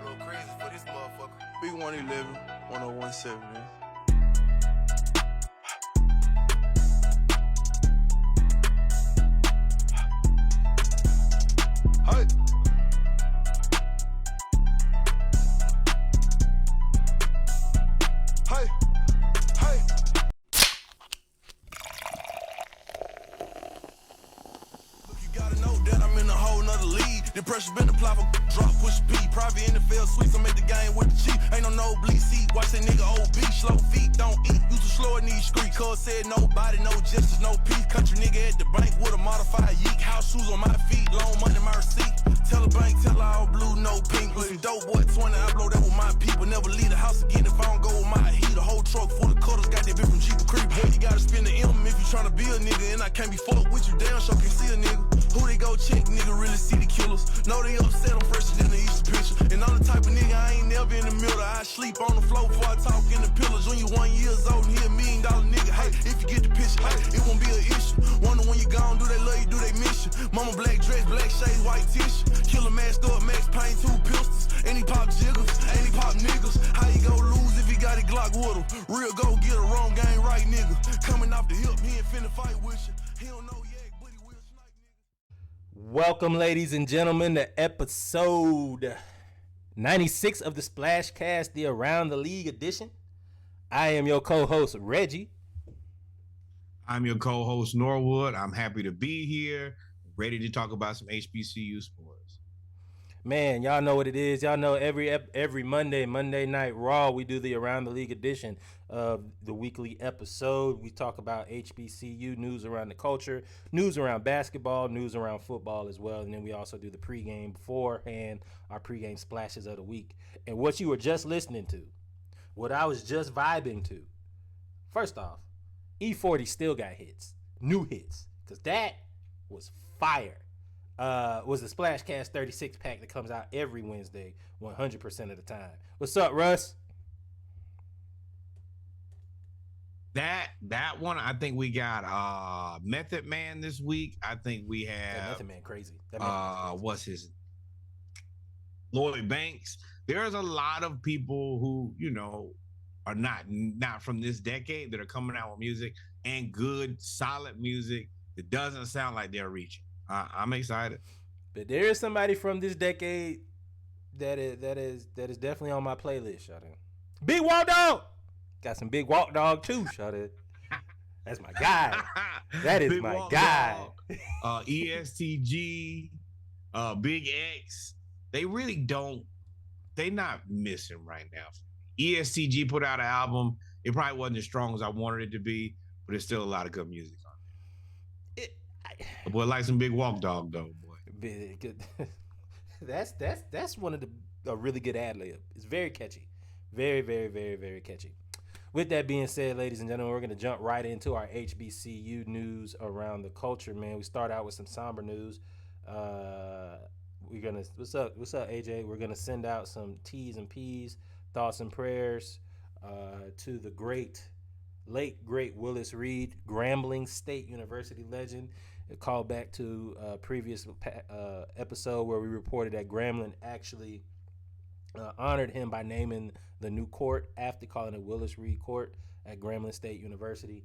Go crazy for this motherfucker. Big 111, 1017, man. Hey. Hey. Hey. Look, you gotta know that I'm in a whole nother league. The pressure's been applied for drop, push B. Private NFL sweets, I made the game with the cheap. Ain't no nosebleed seat, watch that nigga OB. Slow feet, don't eat. Used to slow in these streets. Cuz said nobody, no justice, no peace. Country nigga at the bank with a modified yeek. House shoes on my feet, long money my receipt. Tell a bank, tell all blue, no pink. With some dope boy 20, I blow that with my people. Never leave the house again if I don't go with my heat. The whole truck full of cutters, got that bit from Jeep Creep. Boy, you gotta spend the M if you tryna be a nigga. And I can't be fucked with you, damn sure can see a nigga. Who they go check, nigga, really see the killers. Know they upset, I'm fresher than the Easter picture. And I'm the type of nigga, I ain't never in the middle. I sleep on the floor before I talk in the pillars. When you 1 years old and he $1 million nigga, hey, if you get the picture, hey, it won't be an issue. Wonder when you gone, do they love you, do they miss you? Mama black dress, black shades, white tissue. Killer mask up, max pain, 2 pistols. And he pop jiggers, and he pop niggas. How you go lose if he got his Glock with him? Real go get a wrong game right, nigga. Coming off the hip, he ain't finna fight with you. He don't know yet, but he will snipe, nigga. Welcome, ladies and gentlemen, to episode 96 of the Splashcast, the Around the League edition. I am your co-host, Reggie. I'm your co-host, Norwood. I'm happy to be here, ready to talk about some HBCU sports. Man, y'all know what it is. Y'all know every Monday Night Raw, we do the Around the League edition of the weekly episode. We talk about HBCU news around the culture, news around basketball, news around football as well. And then we also do the pregame beforehand, our pregame splashes of the week. And what you were just listening to, what I was just vibing to, first off, E40 still got hits, new hits, because that was fire. Was the Splashcast 36 pack that comes out every Wednesday 100% of the time. What's up, Russ? That one, I think we got Method Man this week. I think we have That Method Man crazy. That Method Man crazy. What's his Lloyd Banks. There's a lot of people who, you know, are not from this decade that are coming out with music and good, solid music that doesn't sound like they're reaching. I'm excited. But there is somebody from this decade that is definitely on my playlist. Shut it. Big Walk Dog. Got some Big Walk Dog too. Shut it. That's my guy. That is Big my Walk guy. Dog, ESTG, Big X. They really don't. They not missing right now. ESTG put out an album. It probably wasn't as strong as I wanted it to be, but there's still a lot of good music on it. The boy likes some Big Walk Dog though, boy. Good. That's one of a really good ad lib. It's very catchy, very, very, very, very catchy. With that being said, ladies and gentlemen, we're gonna jump right into our HBCU news around the culture. Man, we start out with some somber news. What's up, AJ? We're gonna send out some T's and P's, thoughts and prayers to the late great Willis Reed, Grambling State University legend. A call back to a previous episode where we reported that Grambling actually honored him by naming the new court after calling it Willis Reed Court at Grambling State University.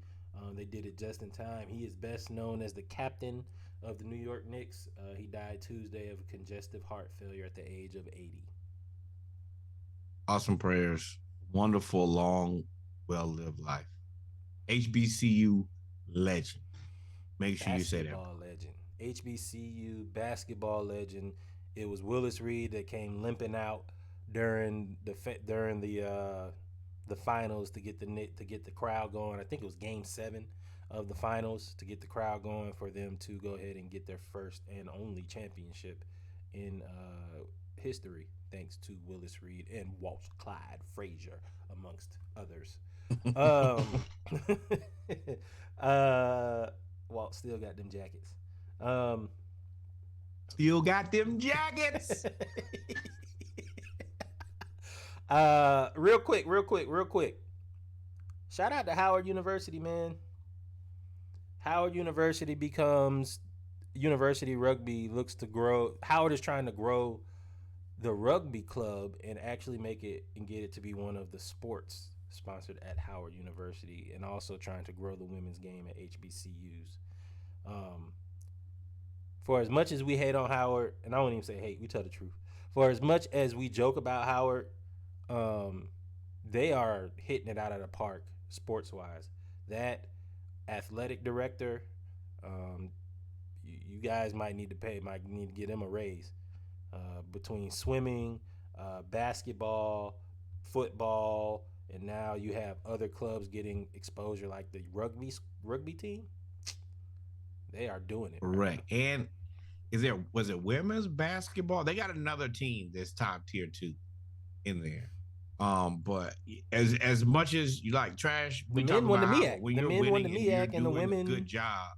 They did it just in time. He is best known as the captain of the New York Knicks. He died Tuesday of congestive heart failure at the age of 80. Awesome prayers. Wonderful, long, well-lived life. HBCU legend. Make sure you say that. Basketball legend. HBCU basketball legend. It was Willis Reed that came limping out during the finals to get the crowd going. I think it was Game 7 of the finals to get the crowd going for them to go ahead and get their first and only championship in history, thanks to Willis Reed and Walt Clyde Frazier, amongst others. Walt still got them jackets. Still got them jackets. Real quick. Shout out to Howard University, man. Howard University becomes university rugby looks to grow. Howard is trying to grow the rugby club and actually make it and get it to be one of the sports sponsored at Howard University, and also trying to grow the women's game at HBCUs. Um, for as much as we hate on Howard, and I won't even say hate, we tell the truth. For as much as we joke about Howard, um, they are hitting it out of the park sports wise. That athletic director, you guys might need to get him a raise. Between swimming, basketball, football, and now you have other clubs getting exposure like the rugby team. They are doing it. Correct. Right. And was it women's basketball? They got another team that's top tier 2 in there. But as much as you like trash, the men won the MEAC. The men won the MEAC, and the women good job.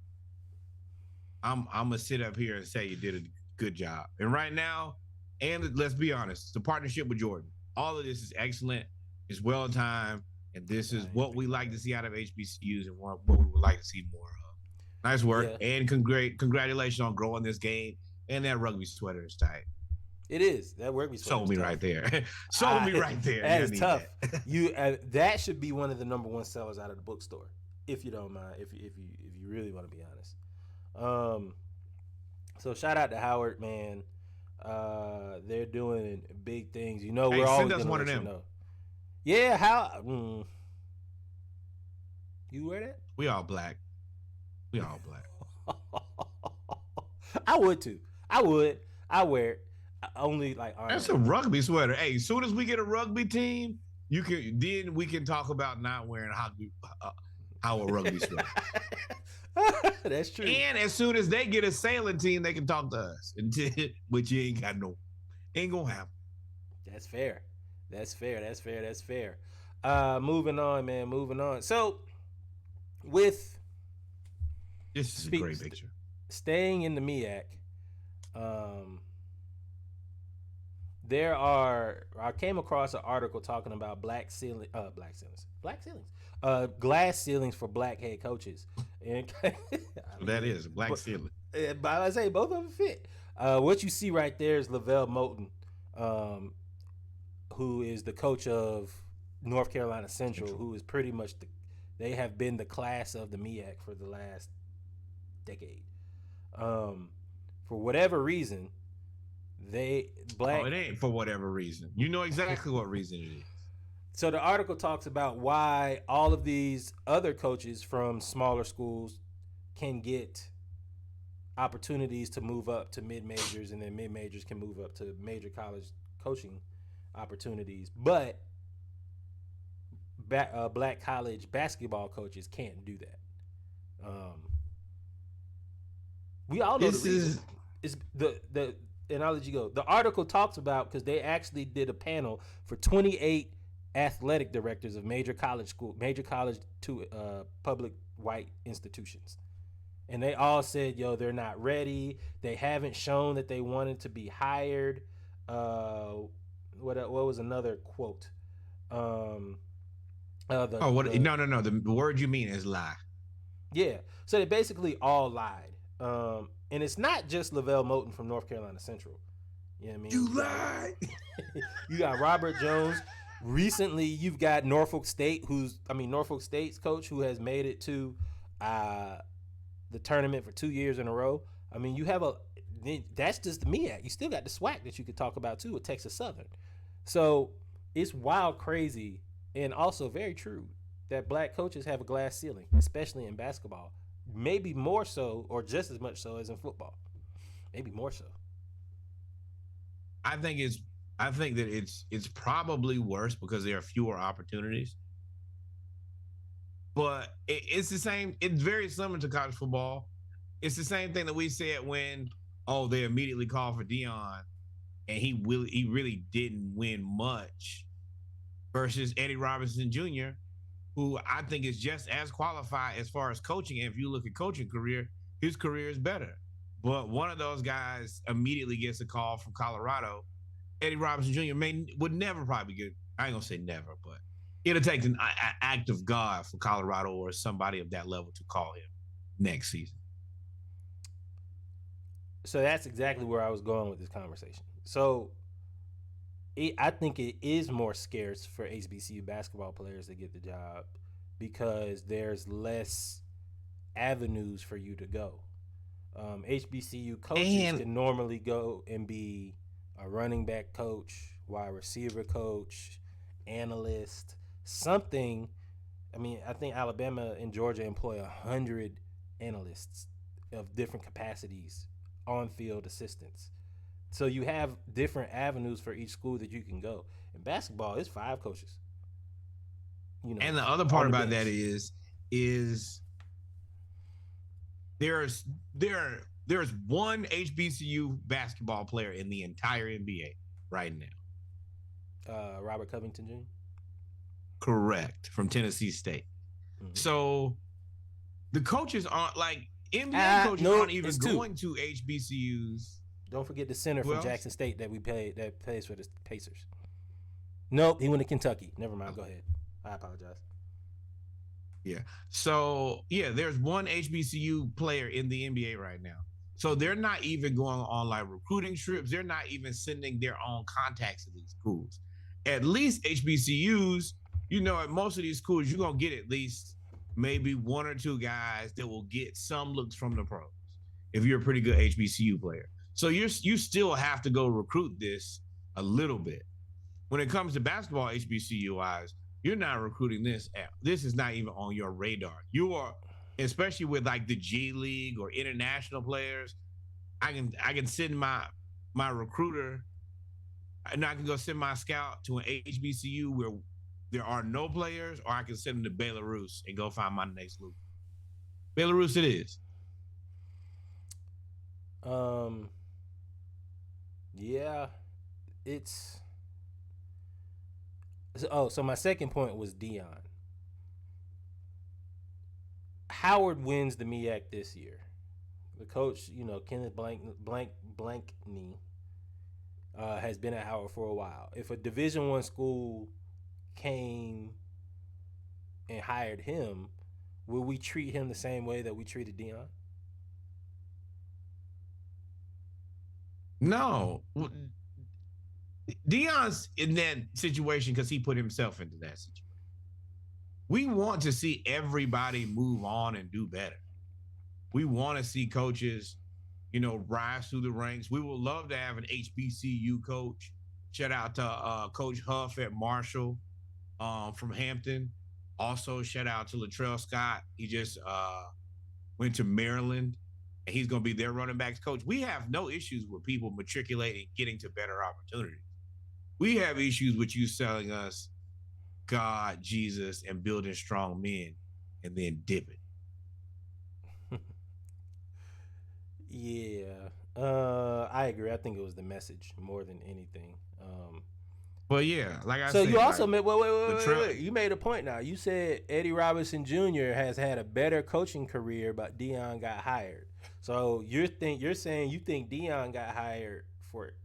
I'm gonna sit up here and say you did a good job. And right now, and let's be honest, the partnership with Jordan, all of this is excellent. It's well timed, and this is what we like to see out of HBCUs and what we would like to see more of. Nice work, and congratulations on growing this game. And that rugby sweater is tight. It is. That rugby sweater. Sold me right there. Sold me right there. That is tough. That should be one of the number one sellers out of the bookstore, if you don't mind. If you really want to be honest. So shout out to Howard, man. They're doing big things. We're always gonna let you know. Yeah, how? You wear that? We all black. I would too. I wear it. Only like that's a rugby sweater. Hey, as soon as we get a rugby team, then we can talk about not wearing how a rugby sweater. That's true. And as soon as they get a sailing team, they can talk to us. Which you ain't gonna happen. That's fair. Moving on, man. Moving on. So with this is a great picture. Staying in the MEAC, I came across an article talking about glass ceilings for black head coaches. And that is black ceiling. But I say both of them fit. What you see right there is Lavelle Moulton, who is the coach of North Carolina Central, who is pretty much they have been the class of the MEAC for the last decade. For whatever reason, it ain't for whatever reason. You know exactly what reason it is. So the article talks about why all of these other coaches from smaller schools can get opportunities to move up to mid-majors, and then mid-majors can move up to major college coaching opportunities. But black college basketball coaches can't do that. We all know is the and I'll let you go. The article talks about, because they actually did a panel for 28 athletic directors of major college to public white institutions, and they all said, they're not ready. They haven't shown that they wanted to be hired. What was another quote? No. The word you mean is lie. Yeah. So they basically all lied. And it's not just Lavelle Moulton from North Carolina Central. You know what I mean? You lied. You got Robert Jones. Recently, you've got Norfolk State's coach, who has made it to the tournament for 2 years in a row. I mean, you have that's just the MEAC. You still got the SWAC that you could talk about too with Texas Southern. So it's wild, crazy, and also very true that black coaches have a glass ceiling, especially in basketball. Maybe more so, or just as much so as in football. Maybe more so. I think that it's probably worse because there are fewer opportunities. But it's the same. It's very similar to college football. It's the same thing that we said when they immediately called for Deion, and he really didn't win much, versus Eddie Robinson Jr., who I think is just as qualified as far as coaching. And if you look at coaching career, his career is better. But one of those guys immediately gets a call from Colorado. Eddie Robinson Jr. would never probably get, I ain't gonna say never, but it'll take an act of God for Colorado or somebody of that level to call him next season. So that's exactly where I was going with this conversation. So I think it is more scarce for HBCU basketball players to get the job because there's less avenues for you to go. HBCU coaches And can normally go and be a running back coach, wide receiver coach, analyst, something. I mean, I think Alabama and Georgia employ 100 analysts of different capacities, on-field assistants. So you have different avenues for each school that you can go. In basketball, it's 5 coaches. You know, and the other part about that is there's one HBCU basketball player in the entire NBA right now. Robert Covington Jr. Correct, from Tennessee State. Mm-hmm. So the coaches aren't like NBA coaches aren't even going to HBCUs. Don't forget the center from Jackson State that plays for the Pacers. Nope, he went to Kentucky. Never mind. Go ahead. I apologize. Yeah. So yeah, there's one HBCU player in the NBA right now. So they're not even going on like recruiting trips. They're not even sending their own contacts to these schools. At least HBCUs, you know, at most of these schools, you're gonna get at least maybe 1 or 2 guys that will get some looks from the pros if you're a pretty good HBCU player. So you still have to go recruit this a little bit. When it comes to basketball, HBCU wise, you're not recruiting this. This is not even on your radar. You are, especially with like the G League or international players. I can send my recruiter, and I can go send my scout to an HBCU where there are no players, or I can send them to Belarus and go find my next loop. Belarus it is. Yeah, it's. So my second point was Dion. Howard wins the MEAC this year. The coach, you know, Kenneth Blankney, has been at Howard for a while. If a Division I school came and hired him, will we treat him the same way that we treated Dion? No. Dion's in that situation because he put himself into that situation. We want to see everybody move on and do better. We want to see coaches, you know, rise through the ranks. We would love to have an HBCU coach. Shout out to Coach Huff at Marshall from Hampton. Also, shout out to Latrell Scott. He just went to Maryland, and he's going to be their running backs coach. We have no issues with people matriculating, getting to better opportunities. We have issues with you selling us God, Jesus, and building strong men, and then dipping. Yeah, I agree. I think it was the message more than anything. But yeah, like I said. So you also made wait. You made a point now. You said Eddie Robinson Jr. has had a better coaching career, but Dion got hired. So you're saying you think Dion got hired for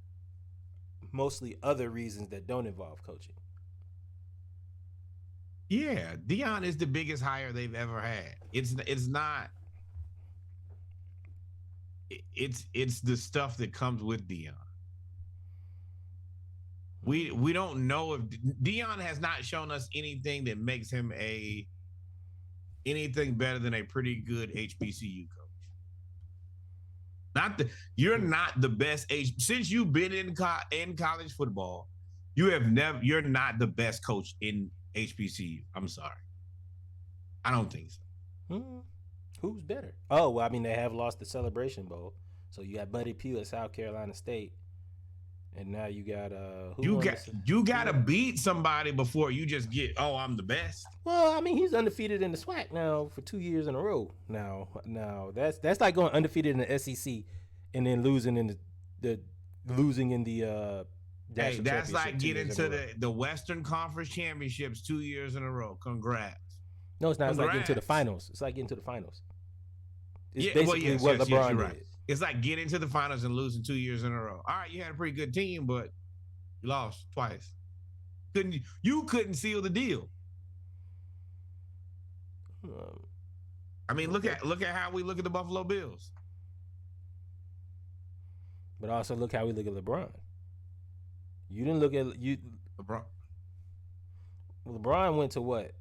mostly other reasons that don't involve coaching. Yeah, Dion is the biggest hire they've ever had. It's the stuff that comes with Dion. We don't know if Dion has not shown us anything that makes him anything better than a pretty good HBCU coach. You're not the best since you've been in college football. You're not the best coach in HBCU. I'm sorry. I don't think so. Who's better? Oh, well, I mean, they have lost the Celebration Bowl. So you got Buddy Pugh at South Carolina State. And now you got you gotta beat somebody before you just get, oh, I'm the best. Well, I mean, he's undefeated in the SWAC now for 2 years in a row. Now that's like going undefeated in the SEC and then losing in the Hey, that's like getting to the Western Conference Championships 2 years in a row. Congrats. No, it's not. It's like getting to the finals. It's Yes, basically what LeBron did. Right. It's like getting to the finals and losing 2 years in a row. All right, you had a pretty good team, but you lost twice. You couldn't seal the deal. I mean, look at how we look at the Buffalo Bills. But also look how we look at LeBron. You didn't look at you. LeBron. LeBron went to what?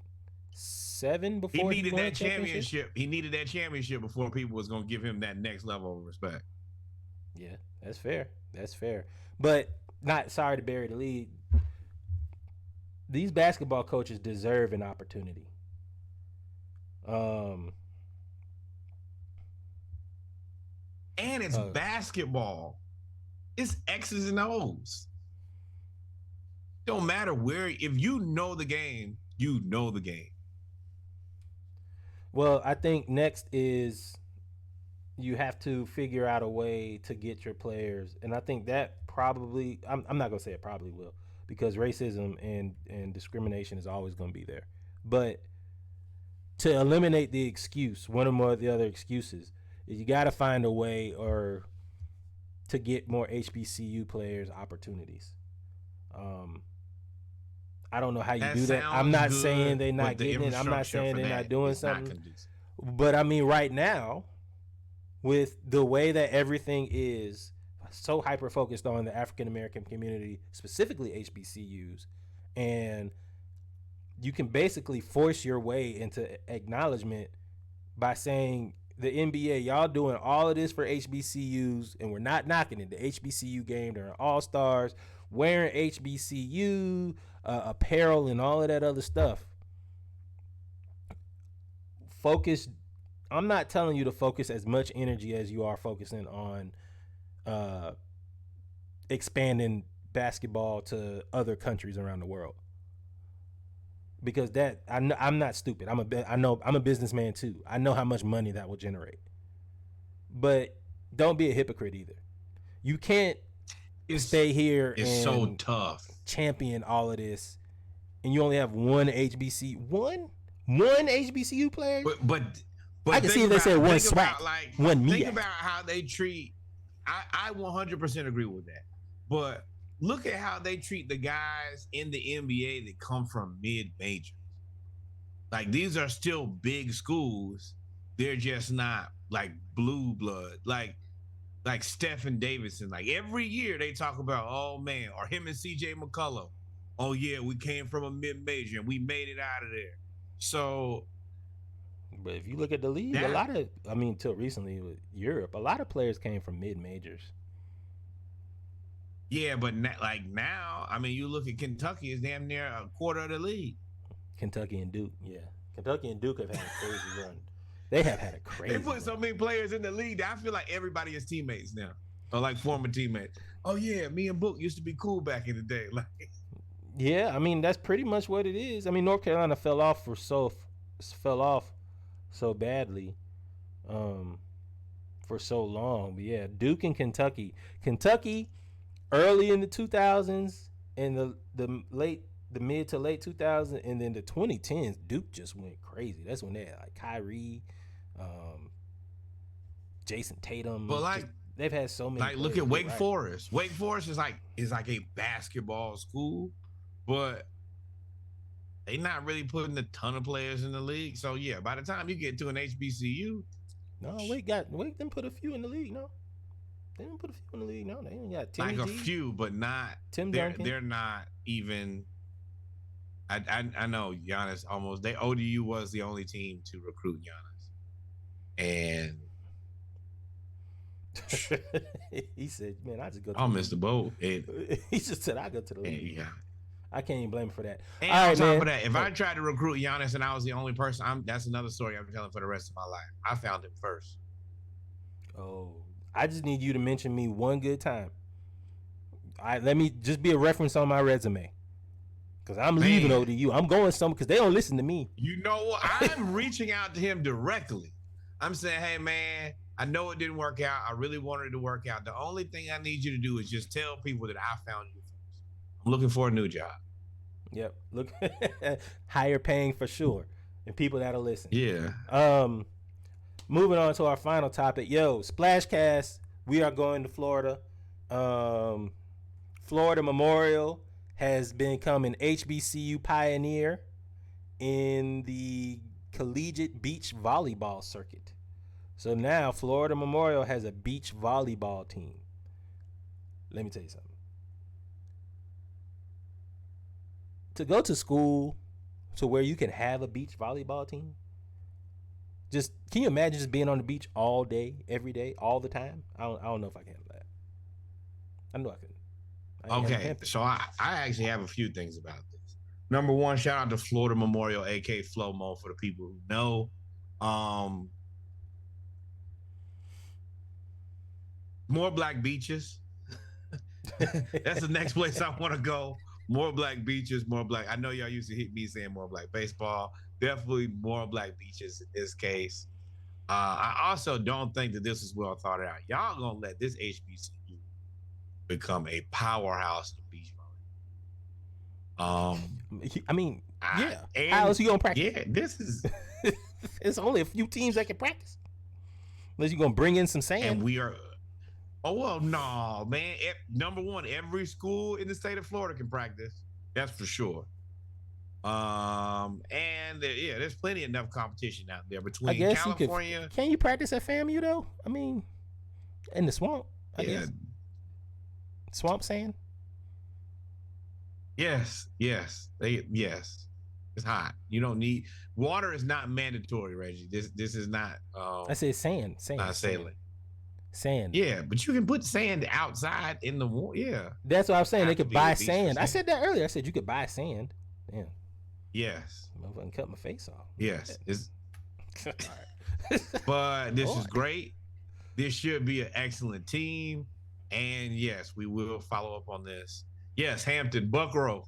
7 He before he needed won that a championship. championship. He needed that championship before people was gonna give him that next level of respect. Yeah, that's fair. That's fair. But not sorry to bury the lead. These basketball coaches deserve an opportunity. And it's basketball. It's X's and O's. Don't matter where. If you know the game, you know the game. Well, I think next is you have to figure out a way to get your players, and I think that probably I'm not gonna say it probably will, because racism and discrimination is always gonna be there. But to eliminate the excuse, one or more of the other excuses, is you got to find a way or to get more HBCU players opportunities. I don't know how you do that. I'm not saying they're not getting it. I'm not saying they're not doing something. But I mean, right now, with the way that everything is so hyper focused on the African American community, specifically HBCUs, and you can basically force your way into acknowledgement by saying the NBA, y'all doing all of this for HBCUs, and we're not knocking it. The HBCU game, they're all-stars, wearing HBCU apparel and all of that other stuff. Focus. I'm not telling you to focus as much energy as you are focusing on expanding basketball to other countries around the world. Because that I'm not stupid. I know I'm a businessman too. I know how much money that will generate. But don't be a hypocrite either. You can't stay here and so tough. Champion all of this, and you only have one HBCU player. But I can see if they said one swag, one me. Think about how they treat. I 100% agree with that. But look at how they treat the guys in the NBA that come from mid-majors. Like, these are still big schools. They're just not like blue blood. Like Stephen Davidson. Like, every year they talk about, oh man, or him and CJ McCollum. Oh yeah, we came from a mid-major and we made it out of there. So, but if you look at the league, a lot of, I mean, till recently with Europe, a lot of players came from mid-majors. Yeah, but now, I mean, you look at Kentucky, is damn near a quarter of the league. Kentucky and Duke, yeah. Kentucky and Duke have had a crazy run. They have had a crazy They put so many players in the league that I feel like everybody is teammates now, or like former teammates. Oh yeah, me and Book used to be cool back in the day. Like, yeah, I mean, that's pretty much what it is. I mean, North Carolina fell off so badly for so long. But yeah, Duke and Kentucky early in the 2000s and the mid to late 2000s, and then the 2010s, Duke just went crazy. That's when they had like Kyrie, Jason Tatum. But they've had so many. Like, look at Wake Forest. Wake Forest is like a basketball school, but they're not really putting a ton of players in the league. So yeah, by the time you get to an HBCU, no, Wake didn't put a few in the league. No, they didn't put a few in the league. No, they ain't got Timmy like G, a few, but not Tim Duncan. They're not even. I know Giannis almost. ODU was the only team to recruit Giannis, and he said, "Man, I just go." I'll miss the boat. He just said, "I go to the league." Yeah, I can't even blame him for that. And all on right, top man. of that, if I tried to recruit Giannis and I was the only person, that's another story I'm telling for the rest of my life. I found him first. Oh, I just need you to mention me one good time. Let me just be a reference on my resume. Because I'm leaving ODU. I'm going somewhere because they don't listen to me. You know what? I'm reaching out to him directly. I'm saying, hey, man, I know it didn't work out. I really wanted it to work out. The only thing I need you to do is just tell people that I found you first. I'm looking for a new job. Yep. Look, higher paying for sure. And people that'll listen. Yeah. Moving on to our final topic. Yo, Splashcast. We are going to Florida. Florida Memorial has become an HBCU pioneer in the collegiate beach volleyball circuit. So now Florida Memorial has a beach volleyball team. Let me tell you something. to go to school to where you can have a beach volleyball team. Just can you imagine just being on the beach all day, every day, all the time? I don't know if I can handle that. I know I can. Okay, so I actually have a few things about this. Number one, shout out to Florida Memorial, aka Flomo, for the people who know. More black beaches. That's the next place I want to go. More black beaches, more black. I know y'all used to hit me saying more black baseball. Definitely more black beaches in this case. I also don't think that this is well thought out. Y'all gonna let this HBCU become a powerhouse in beach volleyball. I mean, yeah. And, how else you gonna practice? Yeah, this is. It's only a few teams that can practice. Unless you're gonna bring in some sand. And we are. Oh well, no, man. Number one, every school in the state of Florida can practice. That's for sure. And there's plenty enough competition out there between California. Can you practice at FAMU though? I mean, in the swamp. I guess. Swamp sand. Yes. Yes. It's hot. You don't need water. Is not mandatory, Reggie. This is not. I said sand. Not sailing. Sand. Yeah, but you can put sand outside in the water. Yeah. That's what I was saying. They could buy sand. I said that earlier. I said you could buy sand. Yeah. Yes. I can cut my face off. Yes. But this is great. This should be an excellent team. And yes, we will follow up on this. Yes, Hampton, Buckrow.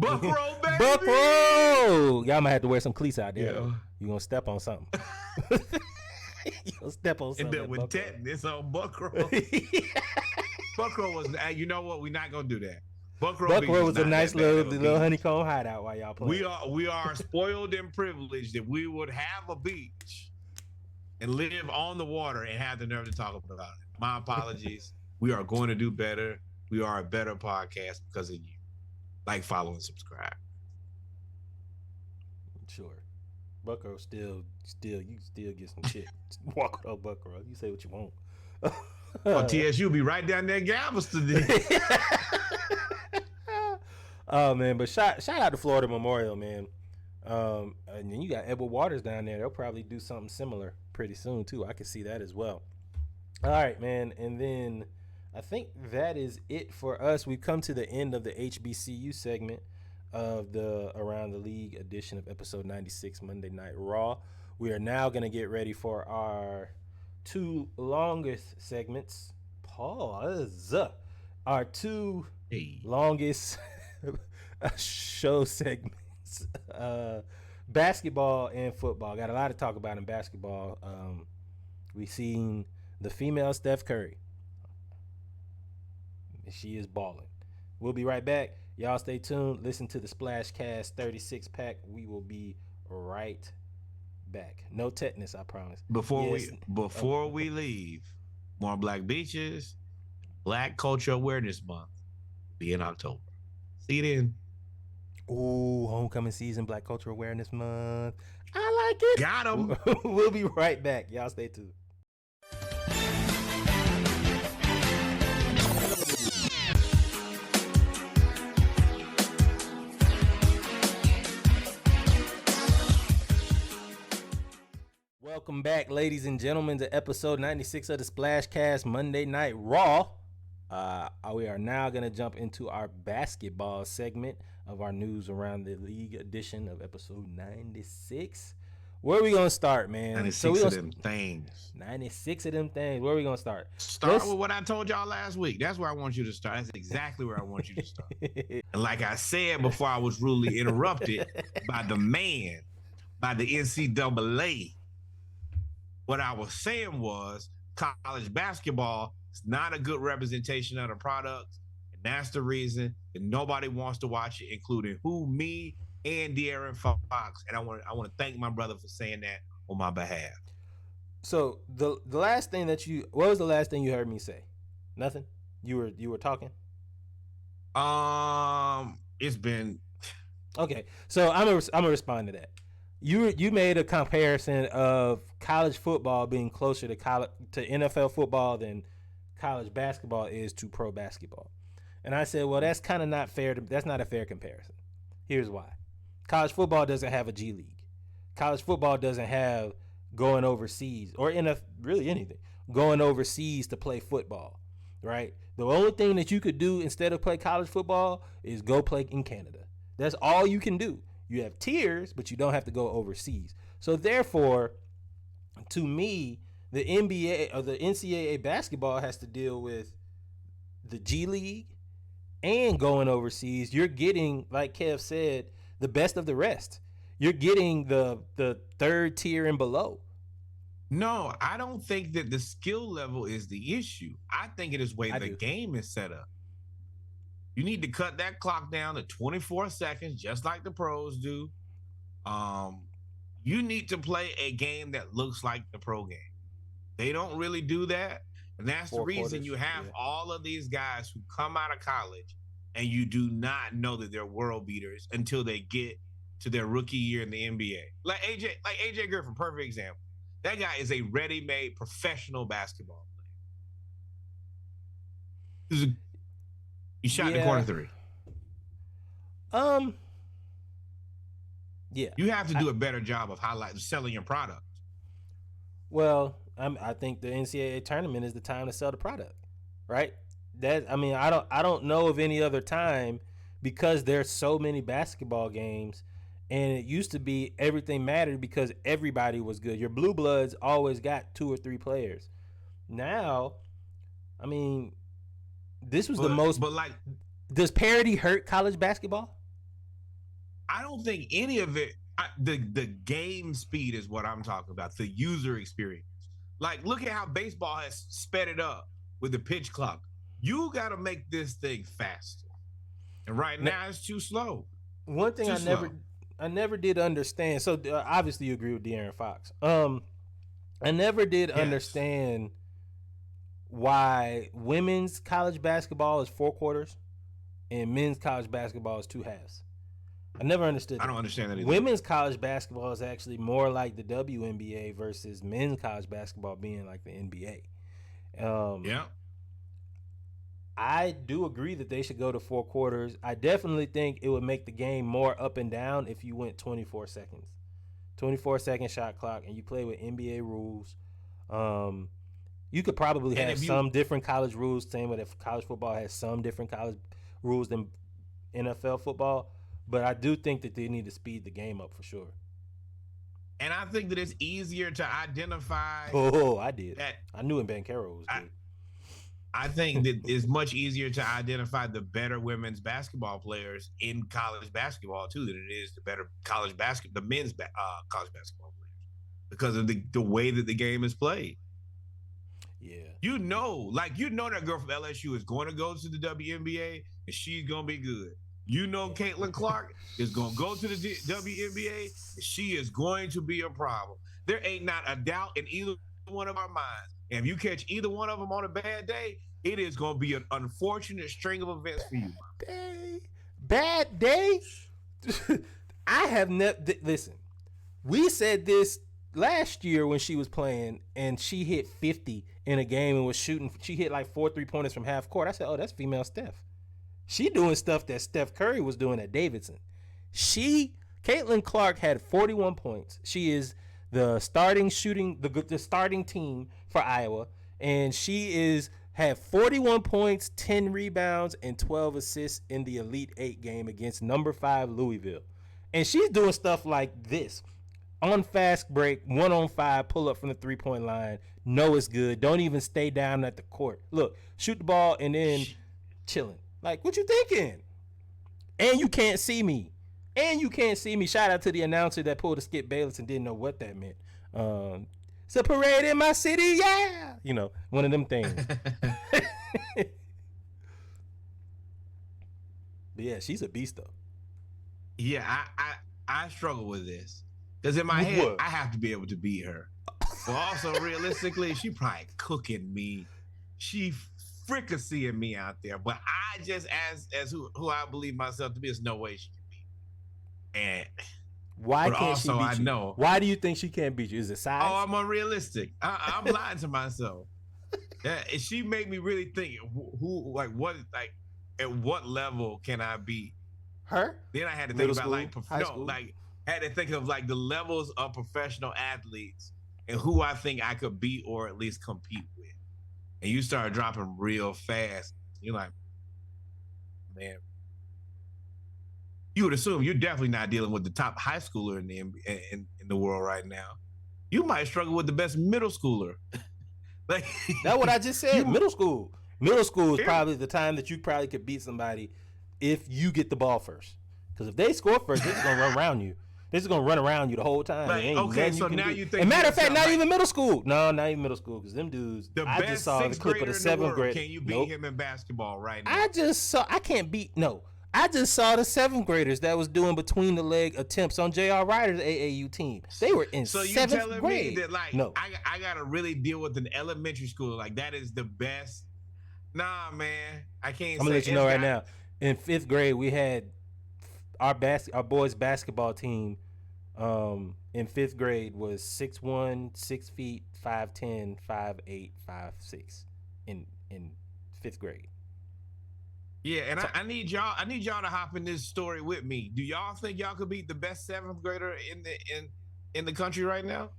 Buckrow, baby. Buckrow. Y'all might have to wear some cleats out there. Yeah. You're going to step on something. You're going to step on something. And then with tetanus on Buckrow. Buckrow was, you know what? We're not going to do that. Buckrow was a nice little honeycomb hideout while y'all playing. We are spoiled and privileged that we would have a beach and live on the water and have the nerve to talk about it. My apologies. We are going to do better. We are a better podcast because of you. Like, follow, and subscribe. Sure. Buckrow you still get some shit. Walk on Buckrow. You say what you want. Well, TSU be right down there Galveston. Oh man, but shout out to Florida Memorial, man. And then you got Edward Waters down there. They'll probably do something similar pretty soon too. I can see that as well. All right, man. And then I think that is it for us. We've come to the end of the HBCU segment of the Around the League edition of episode 96, Monday Night Raw. We are now going to get ready for our two longest segments. Pause. Our two longest show segments. Basketball and football. Got a lot to talk about in basketball. We've seen the female Steph Curry. She is balling. We'll be right back. Y'all stay tuned. Listen to the Splashcast 36 pack. We will be right back. No tetanus, I promise. Before we leave, more Black Beaches, Black Culture Awareness Month will be in October. See you then. Ooh, homecoming season, Black Culture Awareness Month. I like it. Got him. We'll be right back. Y'all stay tuned. Welcome back, ladies and gentlemen, to episode 96 of the Splashcast Monday Night Raw. We are now going to jump into our basketball segment of our News Around the League edition of episode 96. Where are we going to start, man? 96 of them things. 96 of them things. Where are we going to start? Start with what I told y'all last week. That's where I want you to start. That's exactly where I want you to start. And like I said before I was rudely interrupted by the NCAA, what I was saying was college basketball is not a good representation of the product. And that's the reason that nobody wants to watch it, including me and DeAaron Fox. And I want to thank my brother for saying that on my behalf. So the last thing what was the last thing you heard me say? Nothing? You were talking? It's been okay. So I'm gonna respond to that. You made a comparison of college football being closer to NFL football than college basketball is to pro basketball, and I said, well, that's kind of not fair. That's not a fair comparison. Here's why. College football doesn't have a G League. College football doesn't have going overseas or really anything. Going overseas to play football, right? The only thing that you could do instead of play college football is go play in Canada. That's all you can do. You have tiers, but you don't have to go overseas. So therefore, to me, the NBA or the NCAA basketball has to deal with the G League and going overseas. You're getting, like Kev said, the best of the rest. You're getting the third tier and below. No, I don't think that the skill level is the issue. I think it is the way the game is set up. You need to cut that clock down to 24 seconds, just like the pros do. You need to play a game that looks like the pro game. They don't really do that. And that's the reason you have all of these guys who come out of college and you do not know that they're world beaters until they get to their rookie year in the NBA. Like AJ Griffin, perfect example. That guy is a ready-made professional basketball player. He shot the corner three. Yeah. You have to do a better job of selling your product. Well, I think the NCAA tournament is the time to sell the product, right? I don't know of any other time, because there's so many basketball games, and it used to be everything mattered because everybody was good. Your blue bloods always got 2 or 3 players. Now, this was the most. But does parity hurt college basketball? I don't think any of it. The game speed is what I'm talking about. The user experience. Like, look at how baseball has sped it up with the pitch clock. You got to make this thing faster, and right now it's too slow. One thing I never did understand. So obviously you agree with DeAaron Fox. I never did understand why women's college basketball is 4 quarters and men's college basketball is 2 halves. I never understood that. I don't understand that either. Women's college basketball is actually more like the WNBA versus men's college basketball being like the NBA. I do agree that they should go to 4 quarters. I definitely think it would make the game more up and down if you went 24 seconds. 24-second shot clock, and you play with NBA rules. You could probably have some different college rules, same way that college football has some different college rules than NFL football. But I do think that they need to speed the game up for sure. And I think that it's easier to identify. Oh, I did. I knew Banchero was good. I think that it's much easier to identify the better women's basketball players in college basketball too than it is the better the men's college basketball players, because of the way that the game is played. Yeah. That girl from LSU is going to go to the WNBA and she's going to be good. Caitlin Clark is going to go to the WNBA and she is going to be a problem. There ain't not a doubt in either one of our minds. And if you catch either one of them on a bad day, it is going to be an unfortunate string of events for you. Bad day? I have never... Listen, we said this last year when she was playing and she hit 50 in a game and was shooting. She hit like 4 3-pointers from half court. I said, oh, that's female Steph. She doing stuff that Steph Curry was doing at Davidson. Caitlin Clark had 41 points. She is the starting team for Iowa, and she had 41 points, 10 rebounds, and 12 assists in the Elite 8 game against number 5 Louisville. And she's doing stuff like this. On fast break, 1-on-5, pull up from the 3-point line. Know it's good. Don't even stay down at the court. Look, shoot the ball and then chilling. Like, what you thinking? And you can't see me. Shout out to the announcer that pulled a Skip Bayless and didn't know what that meant. It's a parade in my city, yeah. One of them things. But yeah, she's a beast though. Yeah, I struggle with this. Because in my head, I have to be able to beat her. But also, realistically, she probably cooking me. She fricasseeing me out there. But I just, as who I believe myself to be, there's no way she can beat me. And why can't she beat you? I know. Why do you think she can't beat you? Is it size? Oh, I'm unrealistic. I'm lying to myself. She made me really think at what level can I beat Her? Then I had to think Middle about school, like high school? like had to think of like the levels of professional athletes and who I think I could beat or at least compete with. And you start dropping real fast. You're like, man, you would assume you're definitely not dealing with the top high schooler in the world right now. You might struggle with the best middle schooler. Like That's what I just said. Middle school. Middle school is Yeah. probably the time that you probably could beat somebody if you get the ball first. Because if they score first, they're just gonna run around you. They're just gonna run around you the whole time. Like, Ain't okay, nothing so can now do. you think And matter of you're fact, not something even middle school. No, not even middle school. Because them dudes. the I best just saw the sixth clip of grader the in the seventh world. grade. Can you beat Nope. him in basketball right now? I can't beat. No. I just saw the seventh graders that was doing between the leg attempts on J.R. Ryder's AAU team. They were in So you seventh telling grade. me that like no. I gotta really deal with an elementary school like that is the best? Nah, man, I can't. I'm gonna let you it's know right got- now. In fifth grade, we had our boys basketball team. In fifth grade was 6'1", 6 feet, 5'10", 5'8", 5'6". In fifth grade. Yeah, and I need y'all. I need y'all to hop in this story with me. Do y'all think y'all could beat the best seventh grader in the country right now?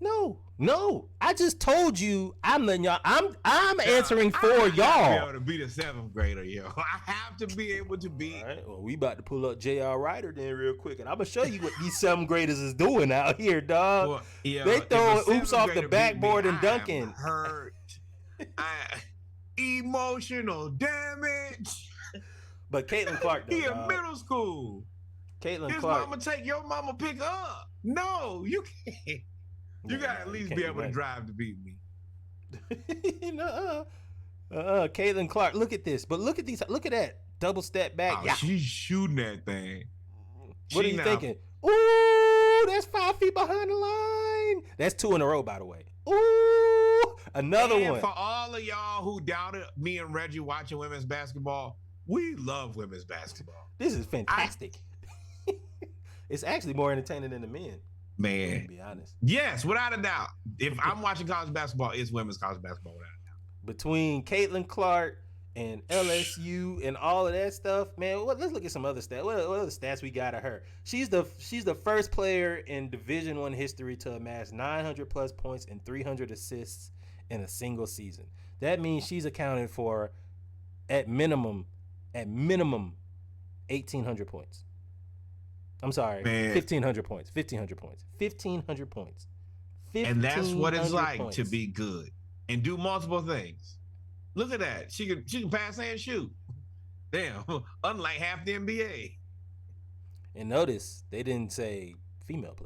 No. I just told you. I'm letting y'all. I'm answering for I gotta be y'all. able to beat a seventh grader, yo. I have to be able to beat. All right. Well, we about to pull up J.R. Ryder then real quick, and I'm gonna show you what these seventh graders is doing out here, dog. Well, yo, They if a throwing seventh oops off the grader beat me, backboard and I am dunking. Hurt. Emotional damage. But Caitlin Clark, though, He in dog. middle school. Caitlin His Clark. mama take your mama pick up. No, you can't. You gotta at least be able to drive to beat me. Caitlin Clark. Look at this. But look at these. Look at that double step back. Oh, Yeah. she's shooting that thing. What are She you now- thinking? Ooh, that's 5 feet behind the line. That's 2 in a row, by the way. Ooh, another And one. for all of y'all who doubted me and Reggie watching women's basketball, we love women's basketball. This is fantastic. It's actually more entertaining than the men. Man. To be honest. Yes, without a doubt. If I'm watching college basketball, it's women's college basketball without a doubt. Between Caitlin Clark and LSU and all of that stuff, man. Let's look at some other stats. What other stats we got of her? She's the first player in Division I history to amass 900 plus points and 300 assists in a single season. That means she's accounted for at minimum 1,800 points. I'm sorry, Man. 1,500 points. 1,500 points. 1,500 points. And that's what it's 1,500 like points. to be good and do multiple things. Look at that. She can pass and shoot. Damn. Unlike half the NBA. And notice they didn't say female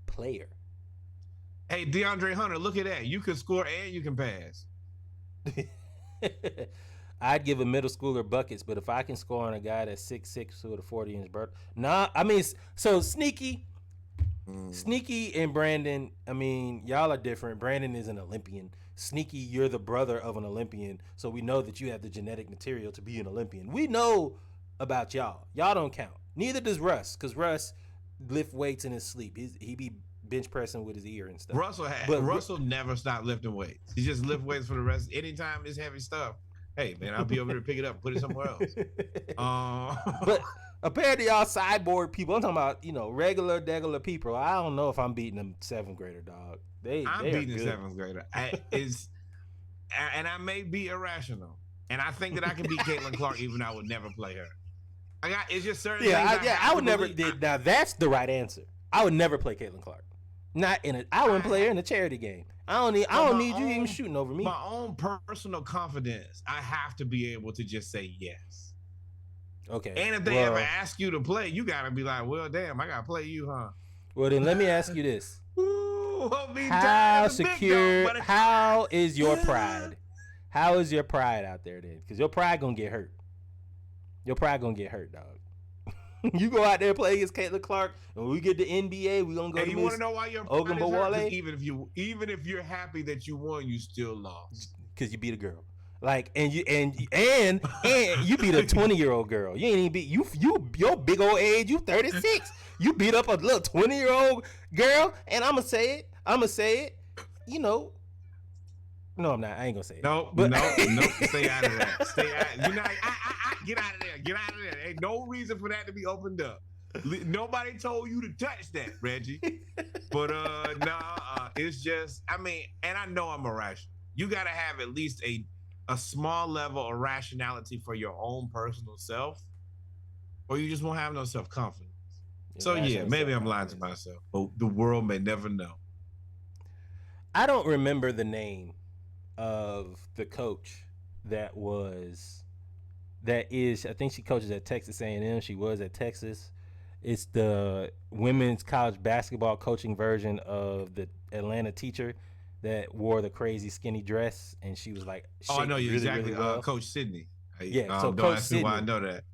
player. Hey, DeAndre Hunter, look at that. You can score and you can pass. I'd give a middle schooler buckets, but if I can score on a guy that's 6'6" with a 40-inch bird, nah. I mean, so Sneaky and Brandon. I mean, y'all are different. Brandon is an Olympian. Sneaky, you're the brother of an Olympian, so we know that you have the genetic material to be an Olympian. We know about y'all. Y'all don't count. Neither does Russ, because Russ lift weights in his sleep. He be bench pressing with his ear and stuff. Russell never stopped lifting weights. He just lift weights for the rest. Anytime it's heavy stuff, hey man, I'll be over there to pick it up, put it somewhere else. But apparently y'all sideboard people, I'm talking about, regular people. I don't know if I'm beating them seventh grader, dog. I'm they beating the seventh grader. And I may be irrational. And I think that I can beat Caitlin Clark even though I would never play her. It's just certain things. I would never. Now that's the right answer. I would never play Caitlin Clark. I wouldn't play her in a charity game. I don't need you even shooting over me. My own personal confidence, I have to be able to just say yes. Okay. And if they ever ask you to play, you gotta be like, well, damn, I gotta play you, huh? Well, then let me ask you this: How secure? How is your pride? How is your pride out there then? Because your pride gonna get hurt. Your pride gonna get hurt, dog. You go out there and play against Caitlin Clark, and when we get to NBA, we gonna go to you want to know why your Ogun pride is hurt? Bawale? 'Cause even if you're happy that you won, you still lost. Because you beat a girl. Like, and you beat a 20-year-old girl. You ain't even beat your big old age. You 36. You beat up a little 20-year-old girl, and I'ma say it. No, I'm not. I ain't gonna say it. No. Stay out of that. Stay out. Get out of there. Get out of there. Ain't no reason reason for that to be opened up. Nobody told you to touch that, Reggie. But it's just, I mean, and I know I'm irrational. You got to have at least a small level of rationality for your own personal self, or you just won't have no self-confidence. So yeah, maybe I'm lying to myself, but the world may never know. I don't remember the name of the coach that is, I think she coaches at Texas A&M. She was at Texas. It's the women's college basketball coaching version of the Atlanta teacher that wore the crazy skinny dress, and she was like, I know you really, exactly. really well. Coach Sydney. Yeah, so don't Coach ask me Sydney. why I know that.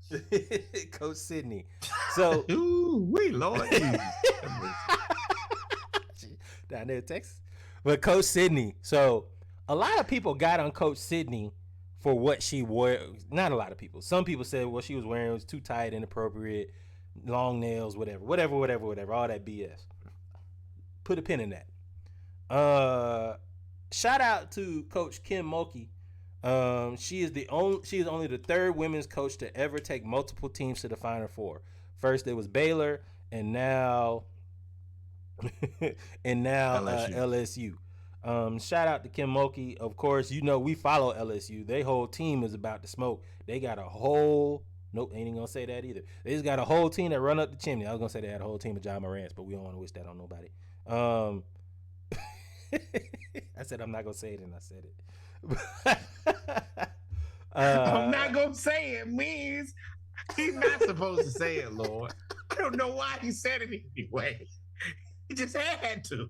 Coach Sydney. So, ooh, we Lord Jesus. Down there in Texas. But Coach Sydney. So, a lot of people got on Coach Sydney for what she wore. Not a lot of people. Some people said what she was wearing was too tight, inappropriate, long nails, whatever. All that BS. Put a pin in that. Shout out to Coach Kim Mulkey. She is only the third women's coach to ever take multiple teams to the Final Four. First it was Baylor, and now LSU. Shout out to Kim Mulkey. Of course, you know we follow LSU. Their whole team is about to smoke. They got a whole nope, ain't even gonna say that either. They just got a whole team that run up the chimney. I was gonna say they had a whole team of John Morants, but we don't want to wish that on nobody. I said I'm not gonna say it, and I said it. I'm not gonna say it means he's not supposed to say it, Lord. I don't know why he said it anyway. He just had to.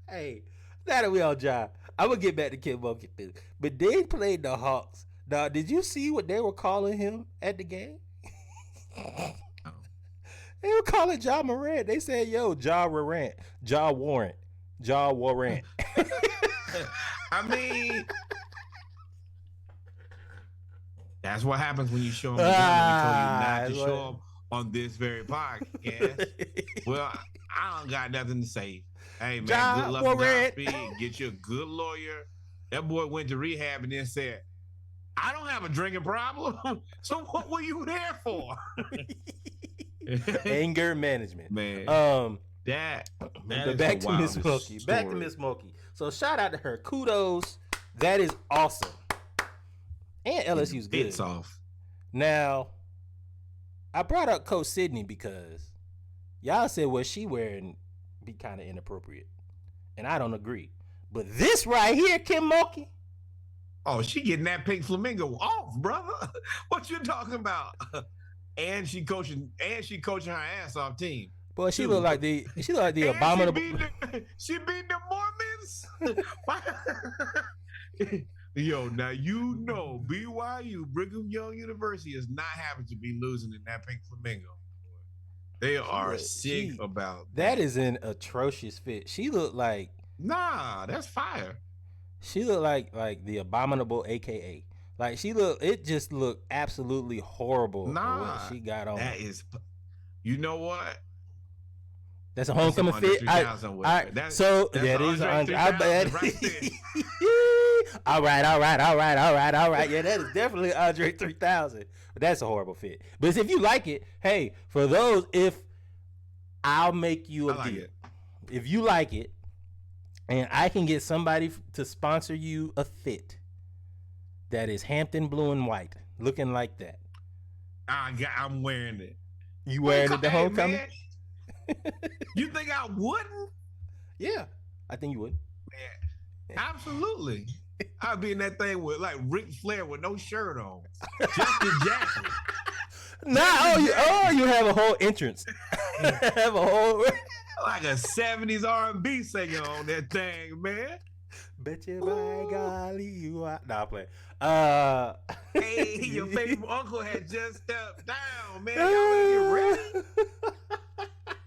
Hey, now that we on job, I'm gonna get back to Kim Mulkey too. But they played the Hawks. Now, did you see what they were calling him at the game? They were calling Ja Morant. They said, "Yo, Ja Warrant." I mean, that's what happens when you show them. When we told you not to show them on this very podcast. Well, I don't got nothing to say. Hey man, good luck with Godspeed. Get you a good lawyer. That boy went to rehab and then said, "I don't have a drinking problem." So what were you there for? Anger management, man. But back to Miss Mulkey. Back to Miss Mulkey. So shout out to her. Kudos. That is awesome. And LSU's good. It's off. Now, I brought up Coach Sydney because y'all said what she wearing be kind of inappropriate, and I don't agree. But this right here, Kim Mulkey. Oh, she getting that pink flamingo off, brother. What you talking about? And she coaching her ass off team. Boy, she look like the abominable. She beat the Mormons. Yo, now you know BYU, Brigham Young University, is not happy to be losing in that pink flamingo. They are sick about that. Is an atrocious fit. She looked like that's fire. She looked like the abominable AKA. Like it just looked absolutely horrible. What she got on. That is, you know what? That's a homecoming fit. That is I bet. All right. Yeah, that is definitely Andre 3000. But that's a horrible fit. But if you like it, hey, for those, I'll make you a deal. If you like it, and I can get somebody to sponsor you a fit that is Hampton blue and white, looking like that. I'm wearing it. You wearing it to homecoming? Man. You think I wouldn't? Yeah, I think you would. Man, absolutely. I'd be in that thing with like Ric Flair with no shirt on, just the jacket. You have a whole entrance. Have a whole like a 70s R&B singer on that thing, man. Bet you by golly you are. Nah, I'm playing. Hey, your favorite uncle had just stepped down, man. Y'all ready?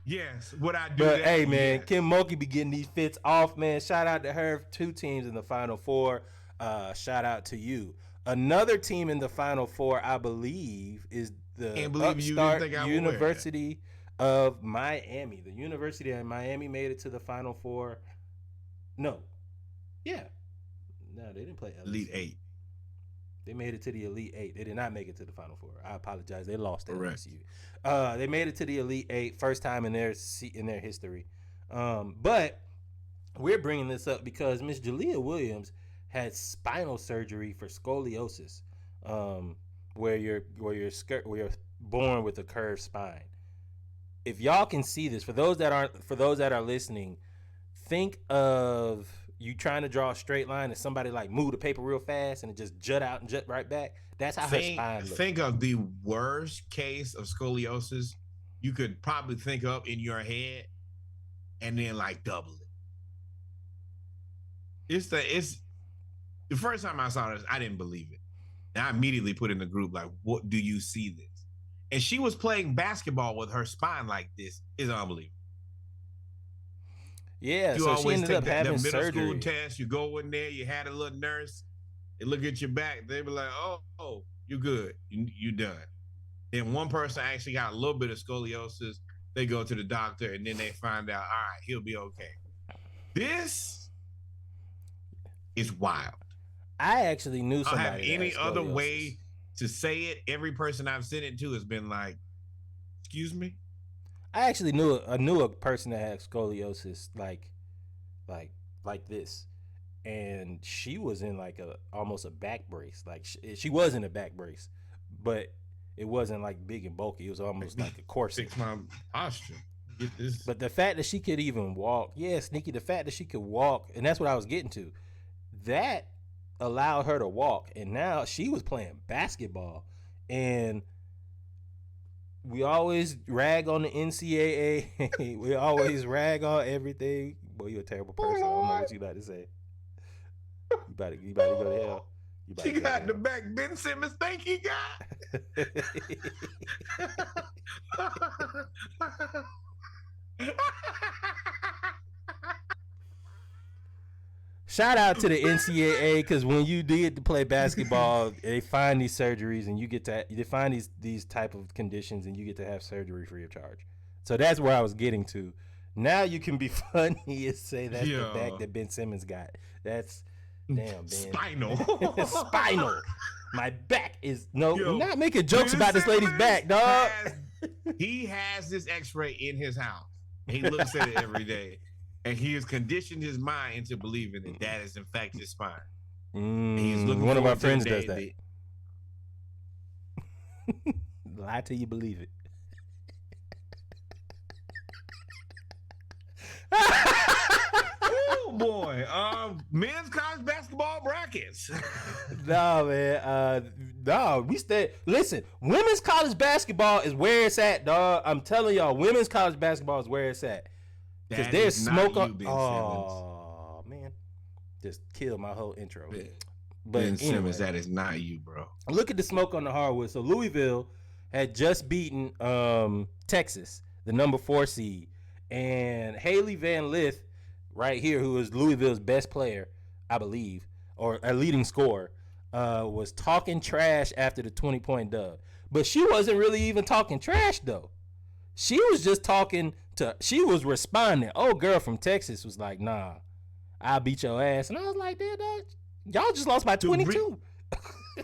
Yes, what I do. But hey, man, Kim Mulkey be getting these fits off, man. Shout out to her. 2 teams in the Final Four. Shout out to you. Another team in the Final Four, I believe, is the upstart University of Miami. The University of Miami made it to the Final Four. No. Yeah. No, they didn't play LSU. Elite 8. They made it to the Elite Eight. They did not make it to the Final Four. I apologize. They lost to Correct. LSU. They made it to the Elite Eight, first time in their history. But we're bringing this up because Miss Jalea Williams had spinal surgery for scoliosis, where you're born with a curved spine. If y'all can see this, for those that are listening, think of you trying to draw a straight line and somebody like move the paper real fast and it just jut out and jut right back. That's how her spine looks. Think of the worst case of scoliosis you could probably think of in your head, and then like double it. It's the first time I saw this, I didn't believe it. And I immediately put in the group like, "What do you see this?" And she was playing basketball with her spine like this. It's unbelievable. Yeah, you so always she ended take up the having middle surgery. school test. You go in there, you had a little nurse. They look at your back. They be like, "Oh, you good. You done." Then one person actually got a little bit of scoliosis. They go to the doctor, and then they find out, all right, he'll be okay. This is wild. I actually knew somebody. I don't have any that had other scoliosis. way to say it. Every person I've sent it to has been like, "Excuse me." I actually knew a person that had scoliosis like this, and she was in like almost a back brace. Like she was in a back brace, but it wasn't like big and bulky. It was almost like a corset. Fix my posture. Get this. But the fact that she could even walk, yeah, Sneaky. The fact that she could walk, and that's what I was getting to. That allowed her to walk, and now she was playing basketball, and we always rag on the NCAA. We always rag on everything. Boy, you a terrible person. I don't know what you about to say. You about to go to hell. She got the back Ben Simmons think he got. Shout out to the NCAA, because when you did to play basketball, they find these surgeries and they find these type of conditions and you get to have surgery free of charge. So that's where I was getting to. Now you can be funny and say that's the back that Ben Simmons got. That's damn Ben. Spinal. Spinal. My back is we're not making jokes about this lady's back, dog. He has this X-ray in his house. He looks at it every day. And he has conditioned his mind into believing that is in fact his spine. He's looking one of my forward to friends the does day that. Lie till you believe it. Oh boy, men's college basketball brackets. No, man. No, we stay. Listen, women's college basketball is where it's at, dog. I'm telling y'all, women's college basketball is where it's at. Because there's smoke on. Oh man, just killed my whole intro. But Ben Simmons, that is not you, bro. Look at the smoke on the hardwood. So Louisville had just beaten Texas, the number 4 seed, and Haley Van Lith, right here, who is Louisville's best player, I believe, or a leading scorer, was talking trash after the 20-point dub. But she wasn't really even talking trash though. She was just she was responding. Oh, girl from Texas was like, "Nah, I'll beat your ass." And I was like, "Damn, dog, y'all just lost by 22.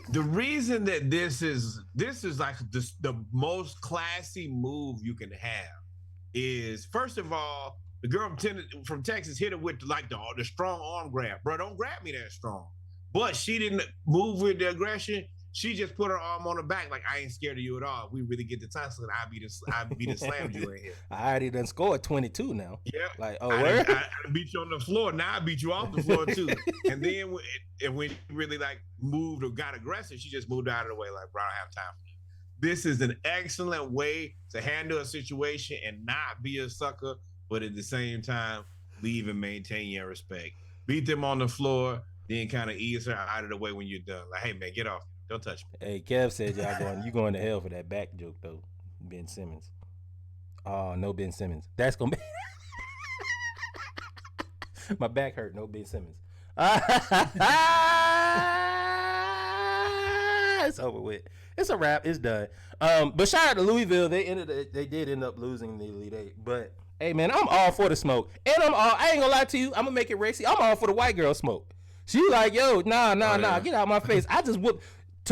The reason that this is like the most classy move you can have is, first of all, the girl from Texas hit her with like the strong arm grab. Bro, don't grab me that strong. But she didn't move with the aggression. She just put her arm on her back like, "I ain't scared of you at all. If we really get the tussle, I be the slammed you in here." I already done scored 22 now. Yeah. Like, oh, I beat you on the floor. Now I beat you off the floor too. And then when she really like moved or got aggressive, she just moved out of the way like, "Bro, I don't have time for you." This is an excellent way to handle a situation and not be a sucker, but at the same time, leave and maintain your respect. Beat them on the floor, then kind of ease her out of the way when you're done. Like, "Hey man, get off. Don't touch me." Hey, Kev said you going to hell for that back joke though, Ben Simmons. Oh, no Ben Simmons. That's gonna be my back hurt. No Ben Simmons. It's over with. It's a wrap. It's done. But shout out to Louisville. They did end up losing the Elite Eight. But hey man, I'm all for the smoke, and I ain't gonna lie to you. I'm gonna make it racy. I'm all for the white girl smoke. She like, "Yo, nah, get out my face." I just whoop.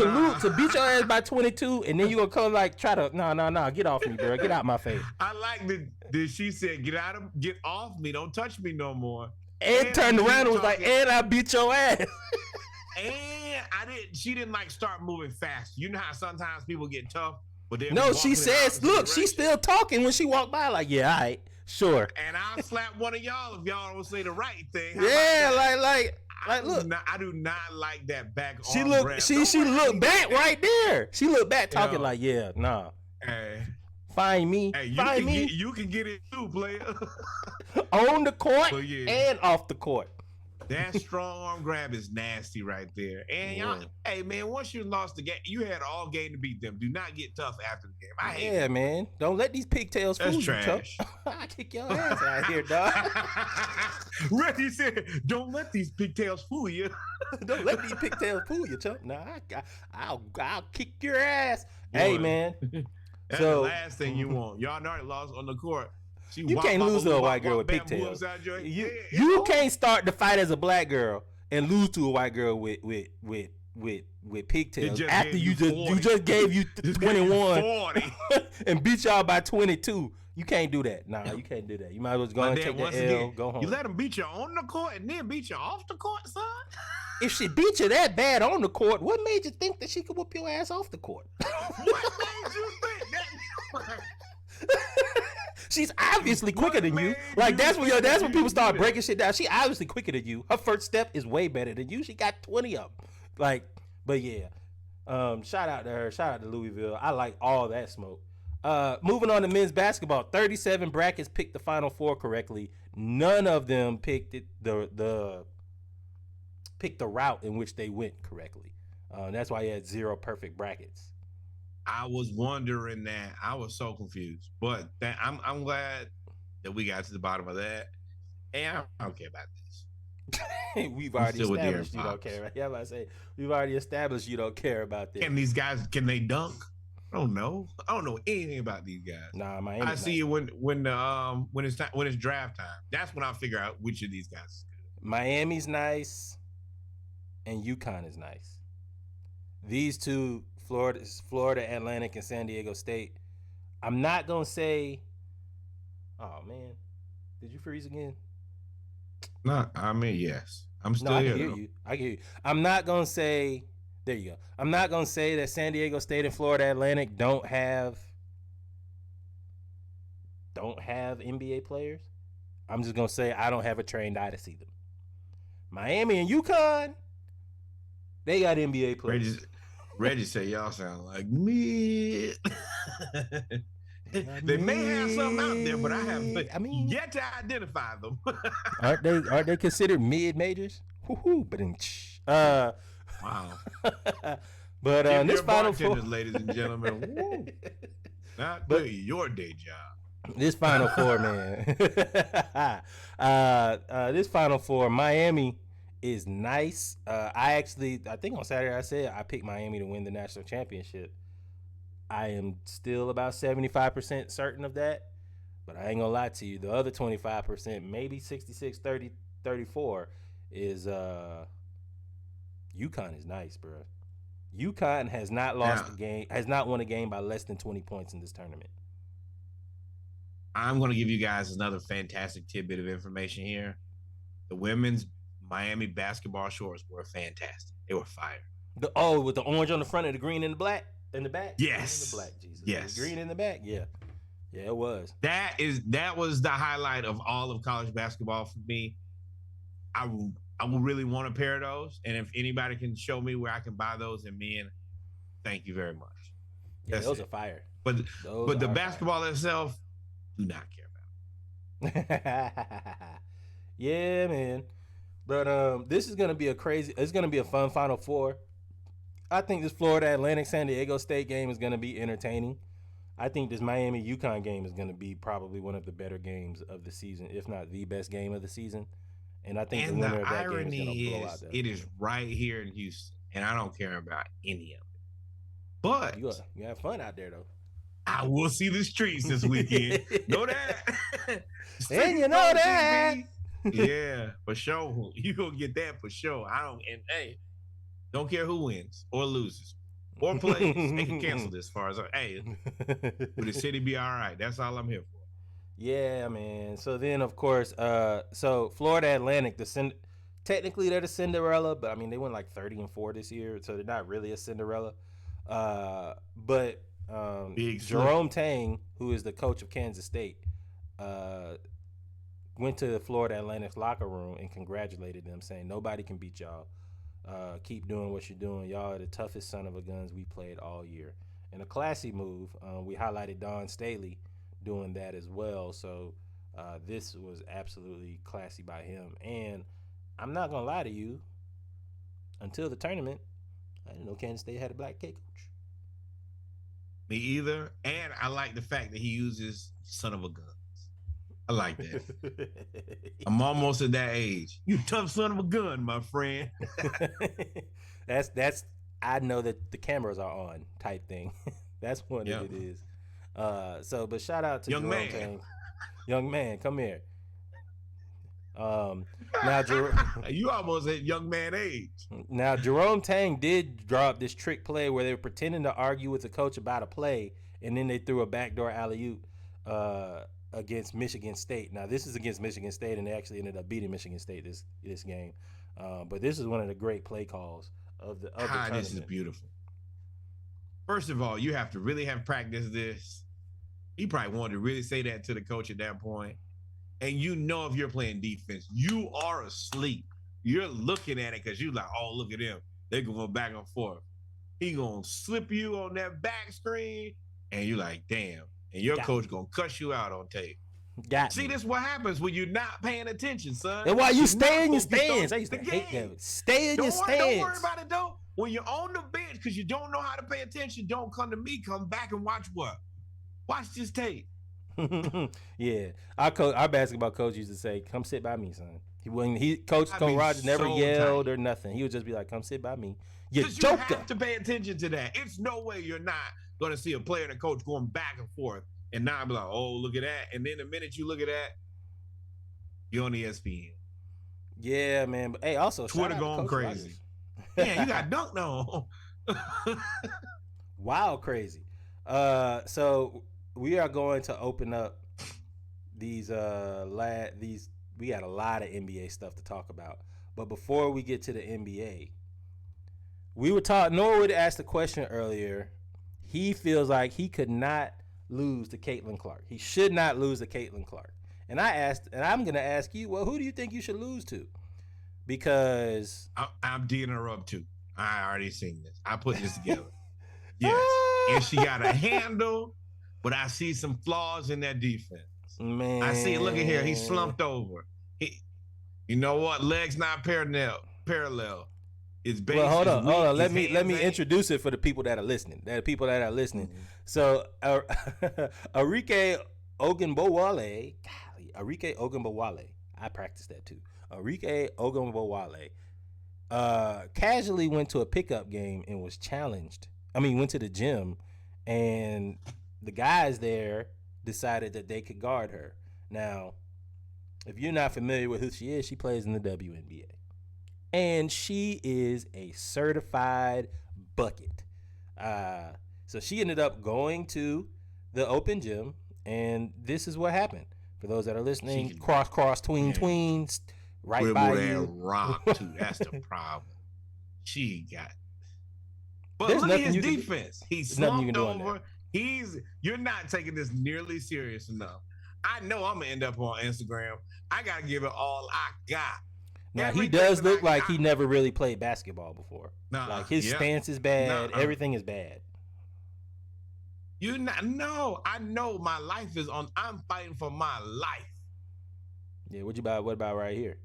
to beat your ass by 22, and then you gonna come like try to no, get off me, bro. Get out my face. I like that she said, get off me, don't touch me no more. And turned around and was like, and I beat your ass. And she didn't like start moving fast. You know how sometimes people get tough, but no, she says, look, she's still talking when she walked by, like, yeah, all right, sure. And I'll slap one of y'all if y'all don't say the right thing. Yeah, like look. I do not like that back. She looked back right there. She looked back talking like, yeah, nah. Hey. Find me. Hey, you can get it too, player. On the court and off the court. That strong arm grab is nasty right there. And y'all, hey man, once you lost the game, you had all game to beat them. Do not get tough after the game. I hate it. Man. Don't let these pigtails fool you, Chuck. I kick your ass out here, dog. Reggie said, don't let these pigtails fool you. Don't let these pigtails fool you, Chuck. Nah, I'll kick your ass. Boy. Hey, man. That's the last thing you want. Y'all already lost on the court. You can't lose to a white girl with pigtails. You can't start the fight as a black girl and lose to a white girl with pigtails after you just gave you 21 and beat y'all by 22. You can't do that. Nah, you can't do that. You might as well go and take the L, go home. You let them beat you on the court and then beat you off the court, son? If she beat you that bad on the court, what made you think that she could whoop your ass off the court? What made you think that? She's obviously quicker than you. Like that's when people start breaking shit down. She obviously quicker than you. Her first step is way better than you. She got 20 of them. Like, but yeah. Shout out to her. Shout out to Louisville. I like all that smoke. Moving on to men's basketball. 37 brackets picked the Final Four correctly. None of them picked the route in which they went correctly. That's why you had 0 perfect brackets. I was wondering that. I was so confused, but I'm glad that we got to the bottom of that. And I don't care about this. We've already established you don't care. Yeah, I say we've already established you don't care about this. And these guys, can they dunk? I don't know. I don't know anything about these guys. Nah, Miami. I see you when it's draft time. That's when I figure out which of these guys is good. Miami's nice, and UConn is nice. These two. Florida Atlantic, and San Diego State. I'm not going to say, oh, man. Did you freeze again? No, I mean, yes. I'm still here. I hear you. I'm not going to say, there you go. I'm not going to say that San Diego State and Florida Atlantic don't have NBA players. I'm just going to say I don't have a trained eye to see them. Miami and UConn, they got NBA players. Reggie say y'all sound like me. They may have something out there, but I haven't yet to identify them. Aren't they considered mid majors? But wow. But this Final Four, ladies and gentlemen, woo, not doing your day job. This Final Four, man. This Final Four, Miami is nice. I think on Saturday I said I picked Miami to win the national championship. I am still about 75% certain of that, but I ain't gonna lie to you. The other 25%, maybe 66, 30, 34, is UConn is nice, bro. UConn has not lost a game, has not won a game by less than 20 points in this tournament. I'm gonna give you guys another fantastic tidbit of information here. The women's Miami basketball shorts were fantastic. They were fire. With the orange on the front and the green in the black in the back? Yes. Green in the black, Jesus. Yes. The green in the back, yeah. Yeah, it was. That was the highlight of all of college basketball for me. I would really want a pair of those. And if anybody can show me where I can buy those in men, thank you very much. Yeah, those are fire. But the basketball itself, do not care about. Yeah, man. But this is gonna be it's gonna be a fun Final Four. I think this Florida Atlantic San Diego State game is gonna be entertaining. I think this Miami UConn game is gonna be probably one of the better games of the season, if not the best game of the season. And I think the winner of that game is gonna blow out that. It is right here in Houston, and I don't care about any of it. But you have fun out there though. I will see the streets this weekend. Know that. And you know that. Yeah, for sure. You gonna get that for sure. Don't care who wins or loses. or plays. They can cancel this as far as hey, will the city be all right? That's all I'm here for. Yeah, man. So then, of course, so Florida Atlantic, technically they're the Cinderella, but I mean they went like 30-4 this year, so they're not really a Cinderella. But Jerome Tang, who is the coach of Kansas State, went to the Florida Atlantic's locker room and congratulated them, saying nobody can beat y'all. Keep doing what you're doing. Y'all are the toughest son of a guns we played all year. And a classy move. We highlighted Don Staley doing that as well. So this was absolutely classy by him. And I'm not gonna lie to you. Until the tournament, I didn't know Kansas State had a black K coach. Me either. And I like the fact that he uses son of a guns. I like that. I'm almost at that age. You tough son of a gun, my friend. that's I know that the cameras are on type thing. That's what it is. But shout out to Jerome Tang. Young man, come here. Now you almost at young man age. Now Jerome Tang did drop this trick play where they were pretending to argue with the coach about a play, and then they threw a backdoor alley-oop against Michigan State. Now this is against Michigan State, and they actually ended up beating Michigan State this game. But this is one of the great play calls of the tournament. This is beautiful. First of all, you have to really have practiced this. He probably wanted to really say that to the coach at that point. And you know if you're playing defense, you are asleep. You're looking at it because you're like, oh, look at them. They're going back and forth. He going to slip you on that back screen, and you're like, damn. And your coach going to cuss you out on tape. See, this is what happens when you're not paying attention, son. And why you stay in your stands. I used to hate them. Stay in your stands. Don't worry about it, though. When you're on the bench because you don't know how to pay attention, don't come to me. Come back and watch what? Watch this tape. Yeah, our basketball coach used to say, "Come sit by me, son." Coach Rogers never yelled or nothing. He would just be like, "Come sit by me." You have to pay attention to that. It's no way you're not going to see a player and a coach going back and forth and not be like, "Oh, look at that." And then the minute you look at that, you're on ESPN. Yeah, man. But hey, also Twitter going crazy. Yeah, you got dunked on. Wow, crazy. So we are going to open up these we got a lot of NBA stuff to talk about. But before we get to the NBA, we were taught, Norwood asked a question earlier. He feels like he could not lose to Caitlin Clark. He should not lose to Caitlin Clark. And I asked, and I'm going to ask you, well, who do you think you should lose to? Because I'm D'ing her up too. I already seen this. I put this together. Yes. And she got a handle, but I see some flaws in that defense. Man. I see, look at here. He slumped over. You know what? Legs not parallel. It's based. Well, hold on. Let me introduce it for the people that are listening. Mm-hmm. So, Arike Ogunbowale. I practiced that too. Arike Ogunbowale casually went to a pickup game and was challenged. Went to the gym, and the guys there decided that they could guard her. Now, if you're not familiar with who she is, she plays in the WNBA. And she is a certified bucket. So she ended up going to the open gym, and this is what happened. For those that are listening, cross, tween, right by you. Rock, too. That's the problem. She got... But There's look at his you defense. He's slumped over. You're not taking this nearly serious enough. I know I'm going to end up on Instagram. I got to give it all I got. Now, he does look like he never really played basketball before. Like, his stance is bad. Everything is bad. I know my life is on. I'm fighting for my life. Yeah, what about right here?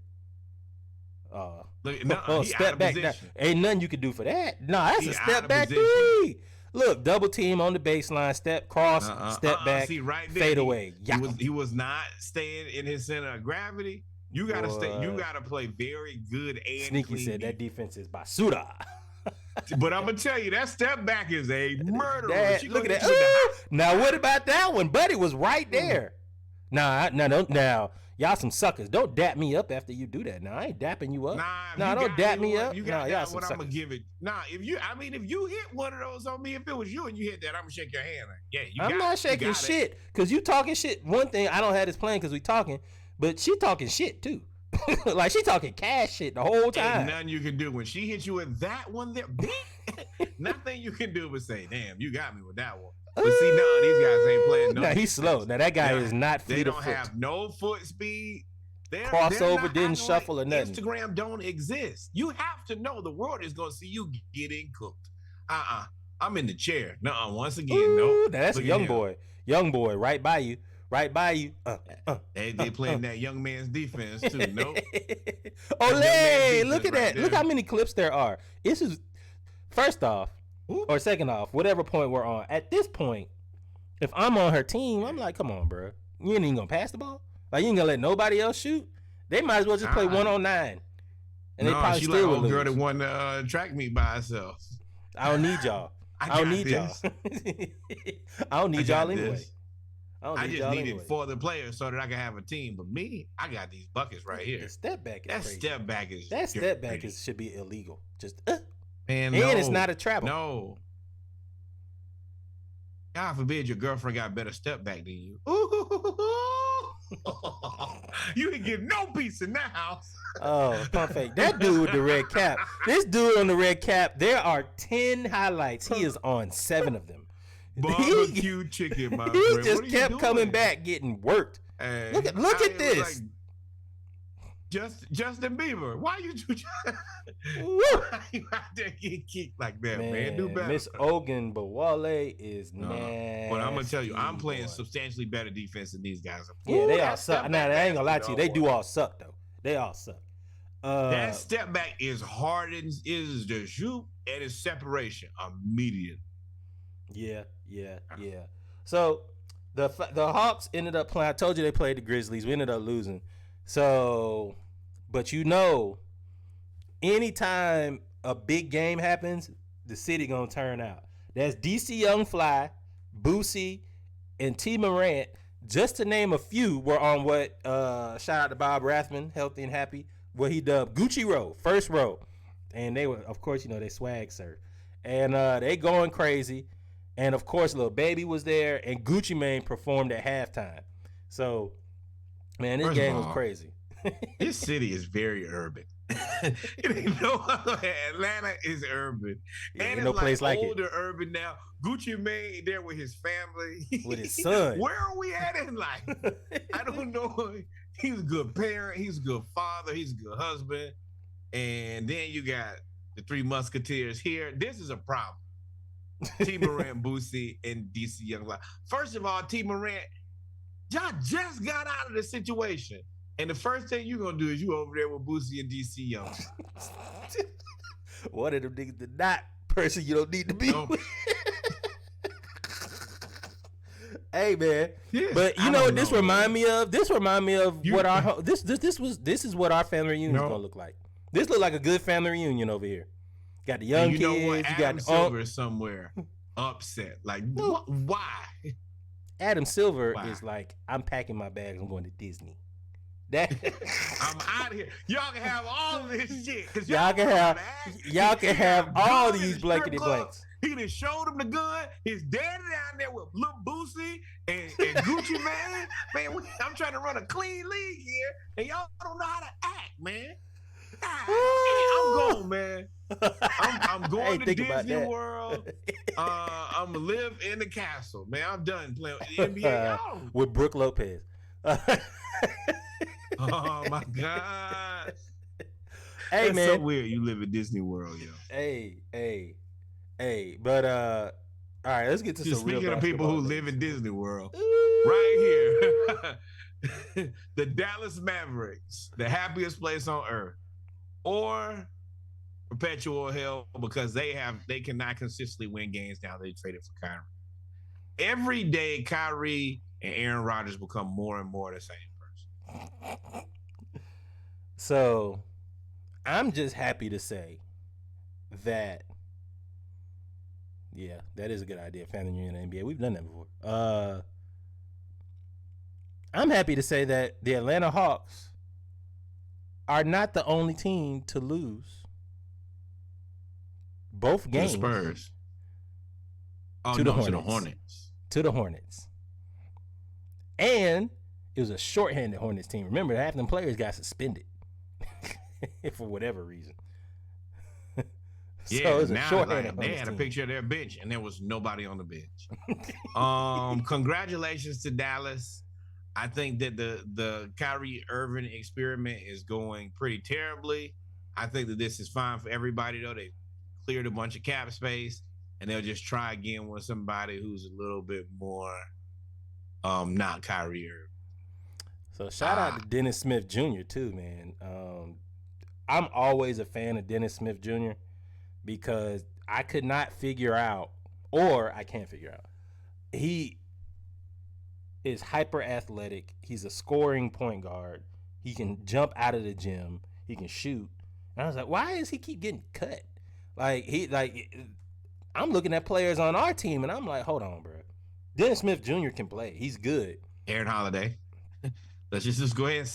Look, step back. Now, ain't nothing you can do for that. No, that's a step back three. Look, double team on the baseline, step cross, step back, see, right there, fade away. He was not staying in his center of gravity. You gotta stay. You gotta play very good and Sneaky clean said that defense is basura. But I'm gonna tell you, that step back is a murderer. Look at that. Now, what about that one? Buddy was right there. Now Y'all some suckers. Don't dap me up after you do that. Now I ain't dapping you up. Nah, don't dap me up. Nah, y'all some what I'm suckers. gonna give it. Nah, if you hit one of those on me, if it was you and you hit that, I'm gonna shake your hand. Like, yeah, I'm not shaking shit because you talking shit. One thing I don't have this plan because we talking, but she talking shit too. Like she talking cash shit the whole time. Ain't nothing you can do when she hits you with that one there. Nothing you can do but say, "Damn, you got me with that one." But see, no, these guys ain't playing. Nah, he's slow. Now that guy is not fleet of foot. They don't have no foot speed. Crossover didn't shuffle or nothing. Instagram don't exist. You have to know the world is gonna see you getting cooked. I'm in the chair. Once again, no. That's a young boy. Young boy, right by you. Right by you. They playing that young man's defense too. Nope. Olay! Look at that. Look how many clips there are. This is first off, or second off, whatever point we're on. At this point, if I'm on her team, I'm like, come on, bro. You ain't even gonna pass the ball. Like you ain't gonna let nobody else shoot. They might as well just play 1-on-9. And they probably she still like would girl lose. that won track meet by herself. I don't need y'all. I don't need y'all. I don't need y'all anyway. I just need it for the players so that I can have a team. But me, I got these buckets right here. The step back is crazy. That step back should be illegal. Just and it's not a travel. No. God forbid your girlfriend got better step back than you. Ooh. You didn't get no peace in that house. Oh, pump fake. That dude with the red cap. This dude on the red cap, there are 10 highlights. He is on 7 of them. Barbecue chicken, my he friend. just kept coming back, getting worked. Hey, look at this. Like, Justin Bieber, why you out there getting kicked like that, man? Do better. Miss Ogun Bawale is nasty. But I'm gonna tell you, I'm playing substantially better defense than these guys. Yeah, they all suck. Now, I ain't gonna lie to you. They do all suck though. They all suck. That step back is hardened, is the shoot, and it's separation immediate. Yeah. So the Hawks ended up playing. I told you they played the Grizzlies. We ended up losing. So, but anytime a big game happens, the city gonna turn out. That's DC Young Fly, Boosie, and T. Morant, just to name a few, were on what shout out to Bob Rathman, Healthy and Happy, what he dubbed Gucci Row, first row. And they were, of course, they swag surf. And they going crazy. And of course, Lil Baby was there, and Gucci Mane performed at halftime. So, man, this game was crazy. This city is very urban. Atlanta is urban, and it's no place like older urban now. Gucci Mane there with his family, with his son. Where are we at in life? I don't know. He's a good parent. He's a good father. He's a good husband. And then you got the 3 Musketeers here. This is a problem. T. Morant, Boosie, and DC Young Fly. First of all, T. Morant, y'all just got out of the situation. And the first thing you're going to do is you over there with Boosie and DC Young. One of them niggas the not person you don't need to be with. Hey, man. Yes, but you know what this remind me of? This remind me of what our this is what our family reunion is going to look like. This look like a good family reunion over here. Got the young kids. You got Adam Silver somewhere upset. Like, why? Adam Silver is like, I'm packing my bags. I'm going to Disney. I'm out of here. Y'all can have all of this shit. Cause y'all can have all these blankety blanks. He done showed him the gun. His daddy down there with Lil Boosie and Gucci Mane. Man, I'm trying to run a clean league here, and y'all don't know how to act, man. I'm going, man. I'm going to Disney World. I'm gonna live in the castle, man. I'm done playing NBA with Brooke Lopez. Oh my God! Hey, that's man, so weird. You live in Disney World, yo. Hey. But all right, let's get to some real. Speaking of people who live in Disney World, right here, the Dallas Mavericks, the happiest place on earth, or perpetual hell because they cannot consistently win games now. They traded for Kyrie. Every day, Kyrie and Aaron Rodgers become more and more the same person. So, I'm just happy to say that. Yeah, that is a good idea. Family reunion in the NBA. We've done that before. I'm happy to say that the Atlanta Hawks are not the only team to lose both games. The Spurs. Oh, to no, the Hornets. to the Hornets. To the Hornets. And it was a shorthanded Hornets team. Remember, half them players got suspended for whatever reason. Yeah, so now they had a picture of their bench, and there was nobody on the bench. Congratulations to Dallas. I think that the Kyrie Irving experiment is going pretty terribly. I think that this is fine for everybody, though. They cleared a bunch of cap space, and they'll just try again with somebody who's a little bit more not Kyrie Irving. So shout out to Dennis Smith Jr. too, man. I'm always a fan of Dennis Smith Jr. because I could not figure out, or I can't figure out, he is hyper athletic. He's a scoring point guard. He can jump out of the gym. He can shoot. And I was like, why does he keep getting cut? I'm looking at players on our team, and I'm like, hold on, bro. Dennis Smith Jr. can play. He's good. Aaron Holiday. Let's just go ahead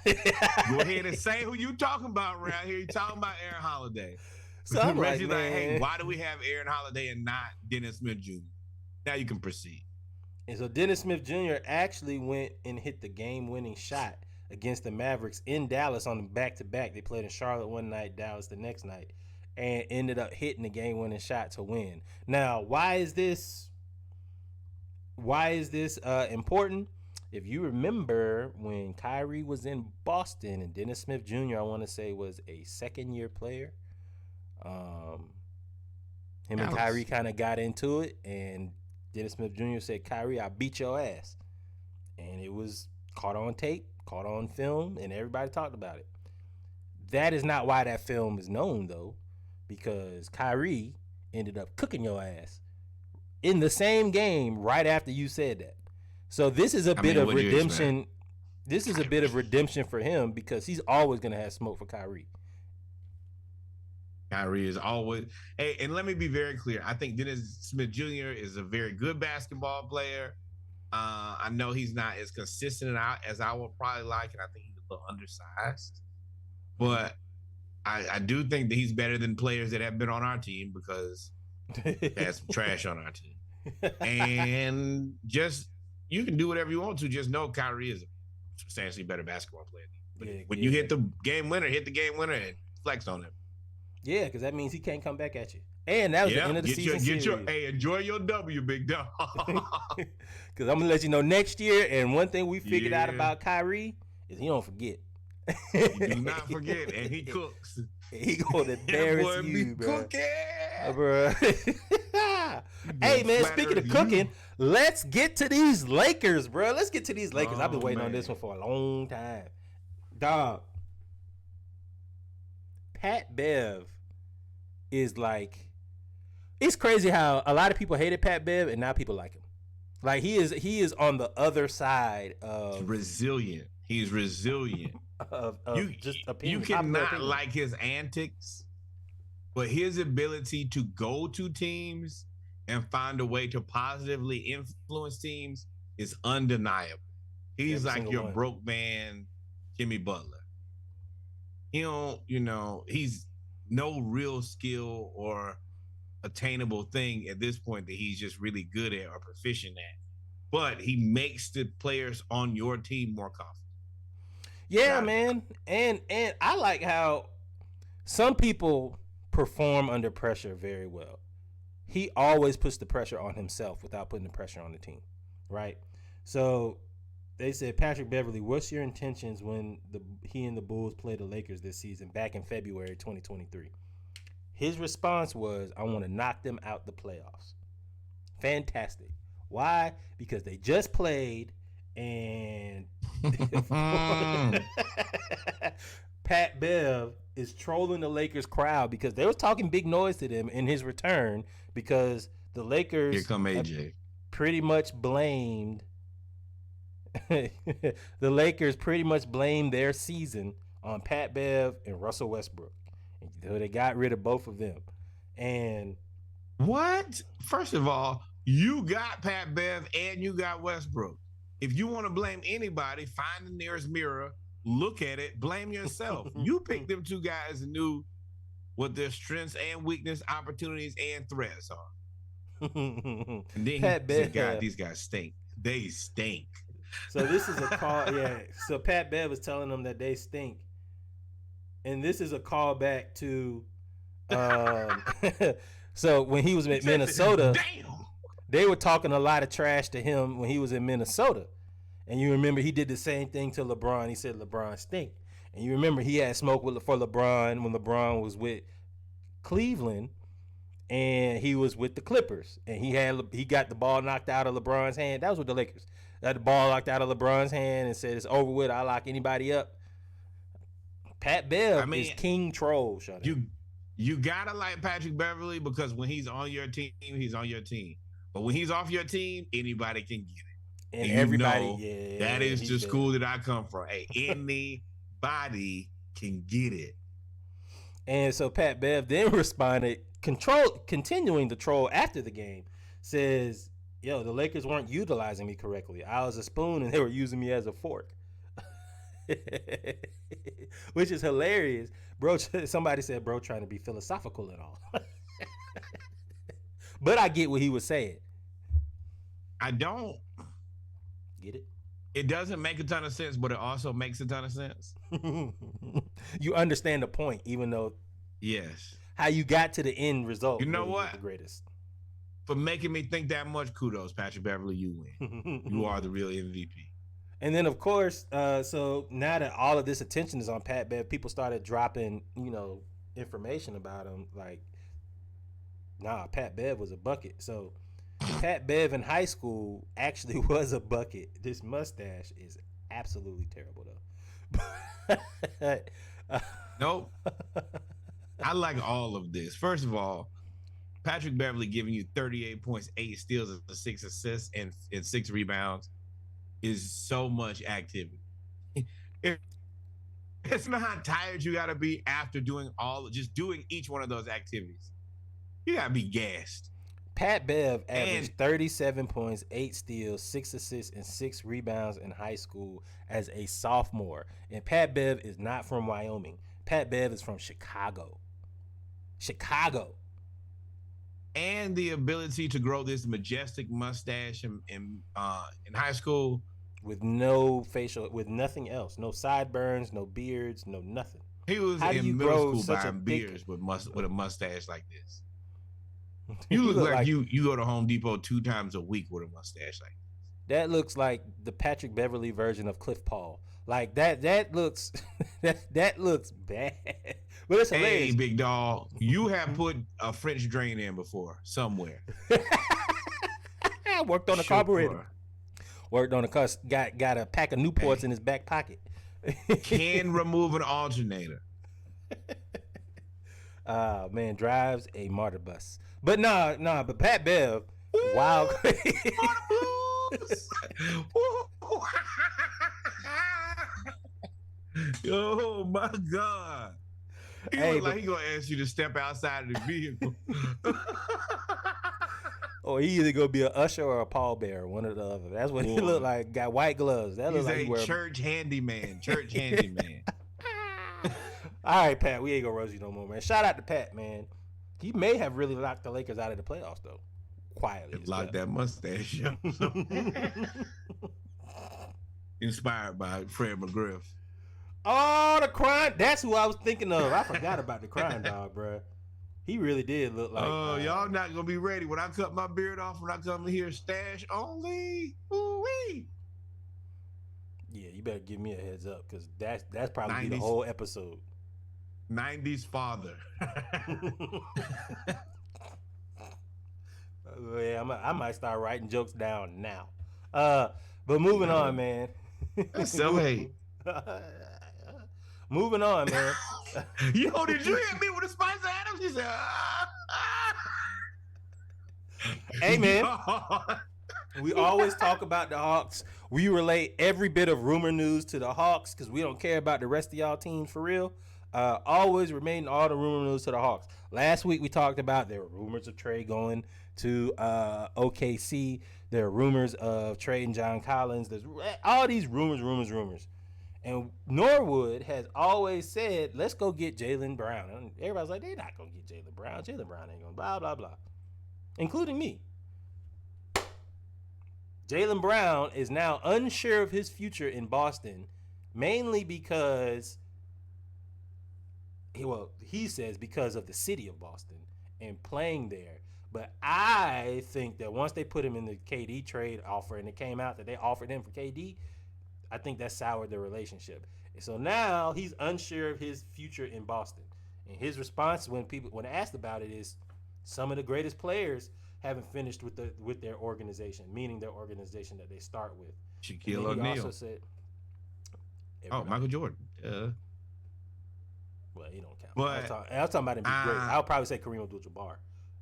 and say who you talking about around here. You talking about Aaron Holiday. So I'm like, hey, why do we have Aaron Holiday and not Dennis Smith Jr.? Now you can proceed. And so Dennis Smith Jr. actually went and hit the game-winning shot against the Mavericks in Dallas on the back-to-back. They played in Charlotte one night, Dallas the next night, and ended up hitting the game-winning shot to win. Now, why is this important? If you remember when Kyrie was in Boston and Dennis Smith Jr., I want to say, was a second-year player, him and Kyrie kind of got into it, and Dennis Smith Jr. said, Kyrie, I beat your ass. And it was caught on tape, caught on film, and everybody talked about it. That is not why that film is known, though, because Kyrie ended up cooking your ass in the same game right after you said that. So this is a bit of redemption. This is a bit of redemption for him because he's always going to have smoke for Kyrie. Kyrie is always. Hey, and let me be very clear. I think Dennis Smith Jr. is a very good basketball player. I know he's not as consistent as I would probably like, and I think he's a little undersized. But I do think that he's better than players that have been on our team because they had some trash on our team. And just, you can do whatever you want to. Just know Kyrie is a substantially better basketball player. But when you hit the game winner, and flex on him. Yeah, because that means he can't come back at you. And that was the end of the season. Hey, enjoy your W, big dog. Because I'm going to let you know next year, and one thing we figured out about Kyrie is he don't forget. He do not forget, and he cooks. He going to embarrass you, bro. Bro. Hey, man, speaking of cooking, let's get to these Lakers, bro. Let's get to these Lakers. I've been waiting on this one for a long time. Dog. Pat Bev is like, it's crazy how a lot of people hated Pat Bev and now people like him. Like he is on the other side of resilient. He's resilient. You cannot like his antics, but his ability to go to teams and find a way to positively influence teams is undeniable. He's like your broke man, Jimmy Butler. He's no real skill or attainable thing at this point that he's just really good at or proficient at. But he makes the players on your team more confident. Yeah, man. And I like how some people perform under pressure very well. He always puts the pressure on himself without putting the pressure on the team, right? So they said, Patrick Beverley, what's your intentions when he and the Bulls play the Lakers this season back in February 2023? His response was, I want to knock them out the playoffs. Fantastic. Why? Because they just played and Pat Bev is trolling the Lakers crowd because they were talking big noise to them in his return because the Lakers Here come AJ. pretty much blamed the Lakers pretty much blamed their season on Pat Bev and Russell Westbrook. And so they got rid of both of them. And what? First of all, you got Pat Bev and you got Westbrook. If you want to blame anybody, find the nearest mirror, look at it, blame yourself. You picked them two guys and knew what their strengths and weakness, opportunities and threats are. And then Pat he said, Bev. God, these guys stink. They stink. So this is a call. Yeah. So Pat Bev was telling them that they stink, and this is a callback to. So when he was in Minnesota, damn, they were talking a lot of trash to him when he was in Minnesota, and you remember he did the same thing to LeBron. He said LeBron stink, and you remember he had smoke for LeBron when LeBron was with Cleveland, and he was with the Clippers, and he got the ball knocked out of LeBron's hand. That was with the Lakers. Got the ball knocked out of LeBron's hand and said it's over with. I lock anybody up. Pat Bev is king troll. You gotta like Patrick Beverly because when he's on your team, he's on your team. But when he's off your team, anybody can get it. And everybody, that is the school that I come from. Hey, anybody can get it. And so Pat Bev then responded, continuing the troll after the game, says, yo, the Lakers weren't utilizing me correctly. I was a spoon and they were using me as a fork. Which is hilarious. Bro, somebody said, bro, trying to be philosophical and all. But I get what he was saying. I don't. Get it? It doesn't make a ton of sense, but it also makes a ton of sense. You understand the point, even though yes, how you got to the end result. You know really what? The greatest. For making me think that much, kudos, Patrick Beverly. You win. You are the real MVP. And then, of course, so now that all of this attention is on Pat Bev, people started dropping, information about him. Like, nah, Pat Bev was a bucket. So Pat Bev in high school actually was a bucket. This mustache is absolutely terrible, though. Nope. I like all of this. First of all, Patrick Beverly giving you 38 points, 8 steals, 6 assists, and 6 rebounds is so much activity. It's not how tired you got to be after doing each one of those activities. You got to be gassed. Pat Bev averaged 37 points, 8 steals, 6 assists, and 6 rebounds in high school as a sophomore. And Pat Bev is not from Wyoming. Pat Bev is from Chicago. And the ability to grow this majestic mustache in high school. With no facial, with nothing else. No sideburns, no beards, no nothing. He was in middle school buying beards with a mustache like this. You look like you go to Home Depot 2 times a week with a mustache like this. That looks like the Patrick Beverly version of Cliff Paul. Like that looks that looks bad. But it's hilarious. Hey, big dog, you have put a French drain in before somewhere. I worked on a carburetor. Worked on a car. Got a pack of Newports in his back pocket. Can remove an alternator. Man, drives a martyr bus. But but Pat Bev, wild. Oh my God. He look like he gonna ask you to step outside of the vehicle. Or he either gonna be an usher or a pallbearer, one or the other. That's what he look like. Got white gloves. That looks like he church handyman. Church handyman. All right, Pat, we ain't gonna roast you no more, man. Shout out to Pat, man. He may have really locked the Lakers out of the playoffs, though. Quietly. Lock that mustache up. Inspired by Fred McGriff. Oh, the crime. That's who I was thinking of. I forgot about the crime dog, bro. He really did look like. Oh, y'all not gonna be ready when I cut my beard off. When I come here, stash only. Ooh-wee. Yeah, you better give me a heads up because that's probably the whole episode. 90s father. Yeah, I might start writing jokes down now. But moving on, man. That's self-hate. Moving on, man. Yo, did you hit me with a Spice Adams? He said, Hey, man. We always talk about the Hawks. We relate every bit of rumor news to the Hawks because we don't care about the rest of y'all teams for real. Always remain all the rumor news to the Hawks. Last week we talked about there were rumors of Trey going to OKC. There are rumors of trading John Collins. There's all these rumors. And Norwood has always said, let's go get Jaylen Brown. And everybody's like, they're not going to get Jaylen Brown. Jaylen Brown ain't going to blah, blah, blah. Including me. Jaylen Brown is now unsure of his future in Boston, mainly because, he says because of the city of Boston and playing there. But I think that once they put him in the KD trade offer and it came out that they offered him for KD, I think that soured their relationship. And so now he's unsure of his future in Boston. And his response when asked about it is some of the greatest players haven't finished with their organization, meaning their organization that they start with. Shaquille O'Neal. He also said, Michael Jordan. Well, he don't count. But I was talking about him being great. I would probably say Kareem Abdul-Jabbar.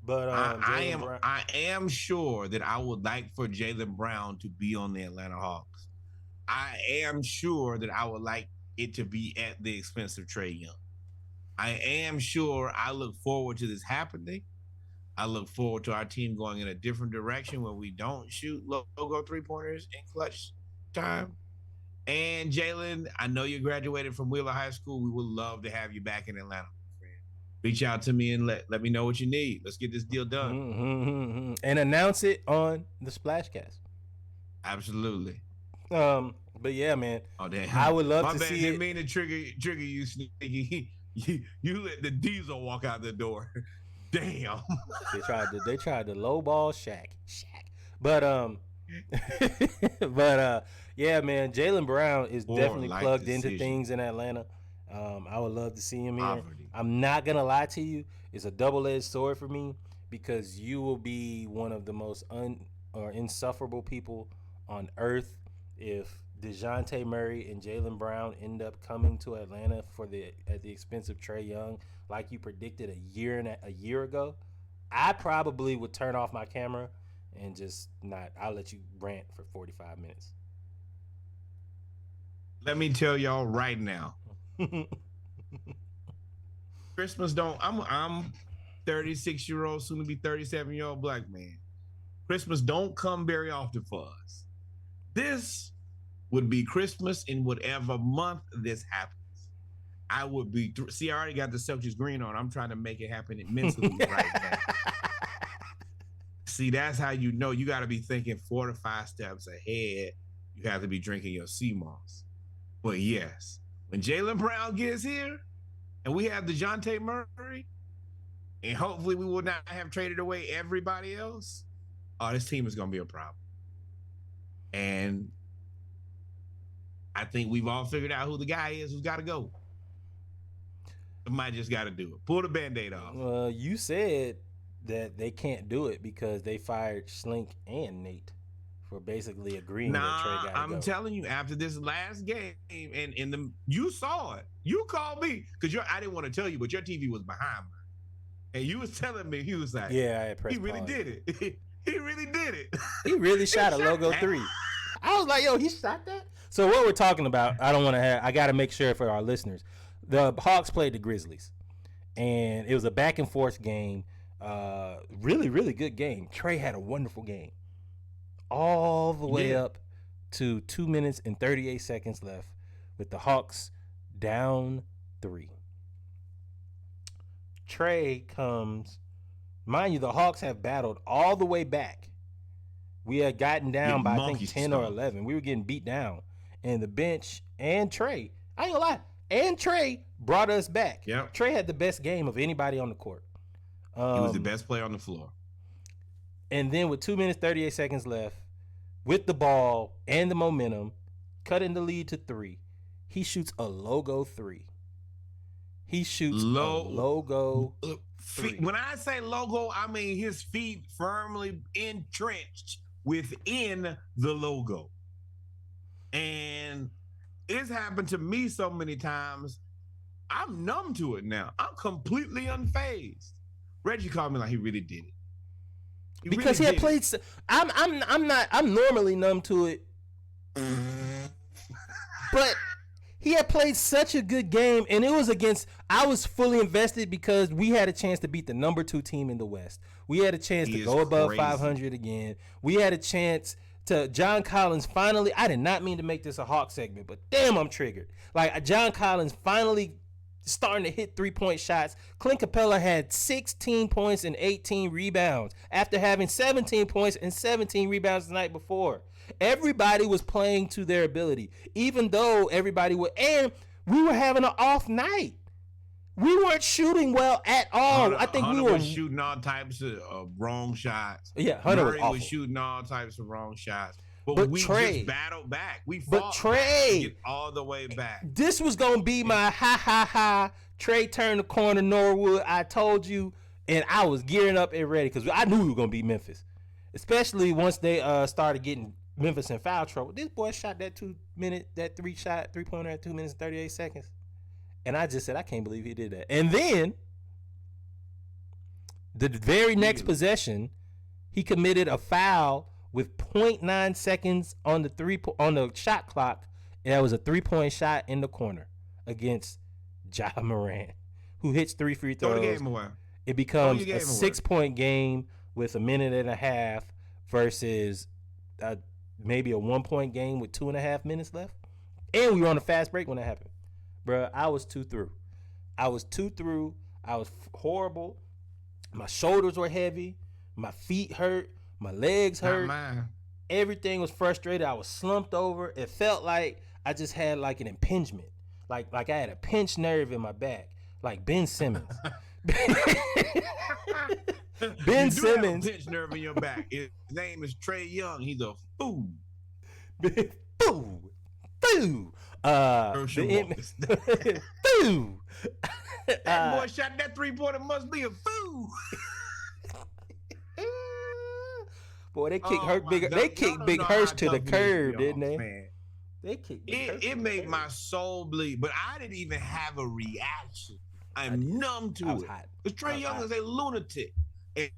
But I am sure that I would like for Jaylen Brown to be on the Atlanta Hawks. I am sure that I would like it to be at the expense of Trae Young. I am sure I look forward to this happening. I look forward to our team going in a different direction where we don't shoot logo three-pointers in clutch time. And Jaylen, I know you graduated from Wheeler High School. We would love to have you back in Atlanta, my friend. Reach out to me and let me know what you need. Let's get this deal done. Mm-hmm. And announce it on the Splashcast. Absolutely. But yeah, man. Oh damn! I would love to see it. Didn't mean to trigger you, sneaky. You let the Diesel walk out the door. Damn. They tried to lowball Shaq. But yeah, man. Jaylen Brown is definitely plugged into things in Atlanta. I would love to see him here. I'm not gonna lie to you. It's a double-edged sword for me because you will be one of the most insufferable people on earth if DeJounte Murray and Jaylen Brown end up coming to Atlanta at the expense of Trae Young, like you predicted a year ago. I probably would turn off my camera and just not. I'll let you rant for 45 minutes. Let me tell y'all right now. Christmas don't. I'm 36-year-old, soon to be 37-year-old black man. Christmas don't come very often for us. This would be Christmas in whatever month this happens. I would be. See, I already got the Celtics green on. I'm trying to make it happen mentally right now. See, that's how you know you got to be thinking 4 to 5 steps ahead. You have to be drinking your sea moss. But yes, when Jaylen Brown gets here and we have DeJounte Murray, and hopefully we will not have traded away everybody else, this team is going to be a problem. And I think we've all figured out who the guy is who's got to go. Somebody just got to do it. Pull the Band-Aid off. You said that they can't do it because they fired Slink and Nate for basically agreeing that Trae got to go. I'm telling you, after this last game, and you saw it. You called me because I didn't want to tell you, but your TV was behind me. And you was telling me, he was like, yeah, I pressed he really did it. He really did it. He really shot a logo 3. I was like, yo, he shot that? So what we're talking about, I got to make sure for our listeners. The Hawks played the Grizzlies, and it was a back and forth game. Really, really good game. Trae had a wonderful game. All the way up to 2 minutes and 38 seconds left with the Hawks down 3. Trae comes, mind you, the Hawks have battled all the way back. We had gotten down by, I think, 10 or 11. We were getting beat down. And the bench and Trae, I ain't gonna lie, and Trae brought us back. Yep. Trae had the best game of anybody on the court. He was the best player on the floor. And then with 2 minutes, 38 seconds left, with the ball and the momentum, cutting the lead to 3, he shoots a logo 3. He shoots a logo 3. When I say logo, I mean his feet firmly entrenched within the logo. And it's happened to me so many times, I'm numb to it now. I'm completely unfazed. Reggie called me like he really did it. Because he had played. I'm normally numb to it, but He had played such a good game, and it was against. I was fully invested because we had a chance to beat the number 2 team in the West. We had a chance to go above 500 again. We had a chance to John Collins finally. I did not mean to make this a Hawk segment, but damn, I'm triggered. Like John Collins finally starting to hit 3-point shots. Clint Capella had 16 points and 18 rebounds after having 17 points and 17 rebounds the night before. Everybody was playing to their ability, even though everybody would. And we were having an off night. We weren't shooting well at all. I think Hunter we were was shooting all types of wrong shots. Yeah, Hunter Murray was shooting all types of wrong shots. But we Trey, just battled back. We but fought Trey, back to get all the way back. This was gonna be my ha. Trey turned the corner, Norwood. I told you, and I was gearing up and ready because I knew we were gonna beat Memphis, especially once they started getting Memphis in foul trouble. This boy shot that 3-pointer at 2 minutes and 38 seconds, and I just said I can't believe he did that. And then the very next possession, he committed a foul with 0.9 seconds on the shot clock, and that was a 3-point shot in the corner against Ja Morant, who hits 3 free throws. Throw the game away. It becomes a 6-point game with a minute and a half versus maybe a 1-point game with 2.5 minutes left. And we were on a fast break when that happened. Bruh, I was 2 through. I was horrible. My shoulders were heavy. My feet hurt. My legs hurt. Everything was frustrated. I was slumped over. It felt like I just had like an impingement. Like I had a pinched nerve in my back. Like Ben Simmons. Ben Simmons. Have a pinched nerve in your back. His name is Trae Young. He's a fool. Fool. Fool. Fool. That boy shot that 3-pointer. Must be a fool. Boy, they kicked Big Hurst to the curb, didn't they? Man. They kicked. It made my soul bleed, but I didn't even have a reaction. I'm numb to it. Because Trae Young is a lunatic, and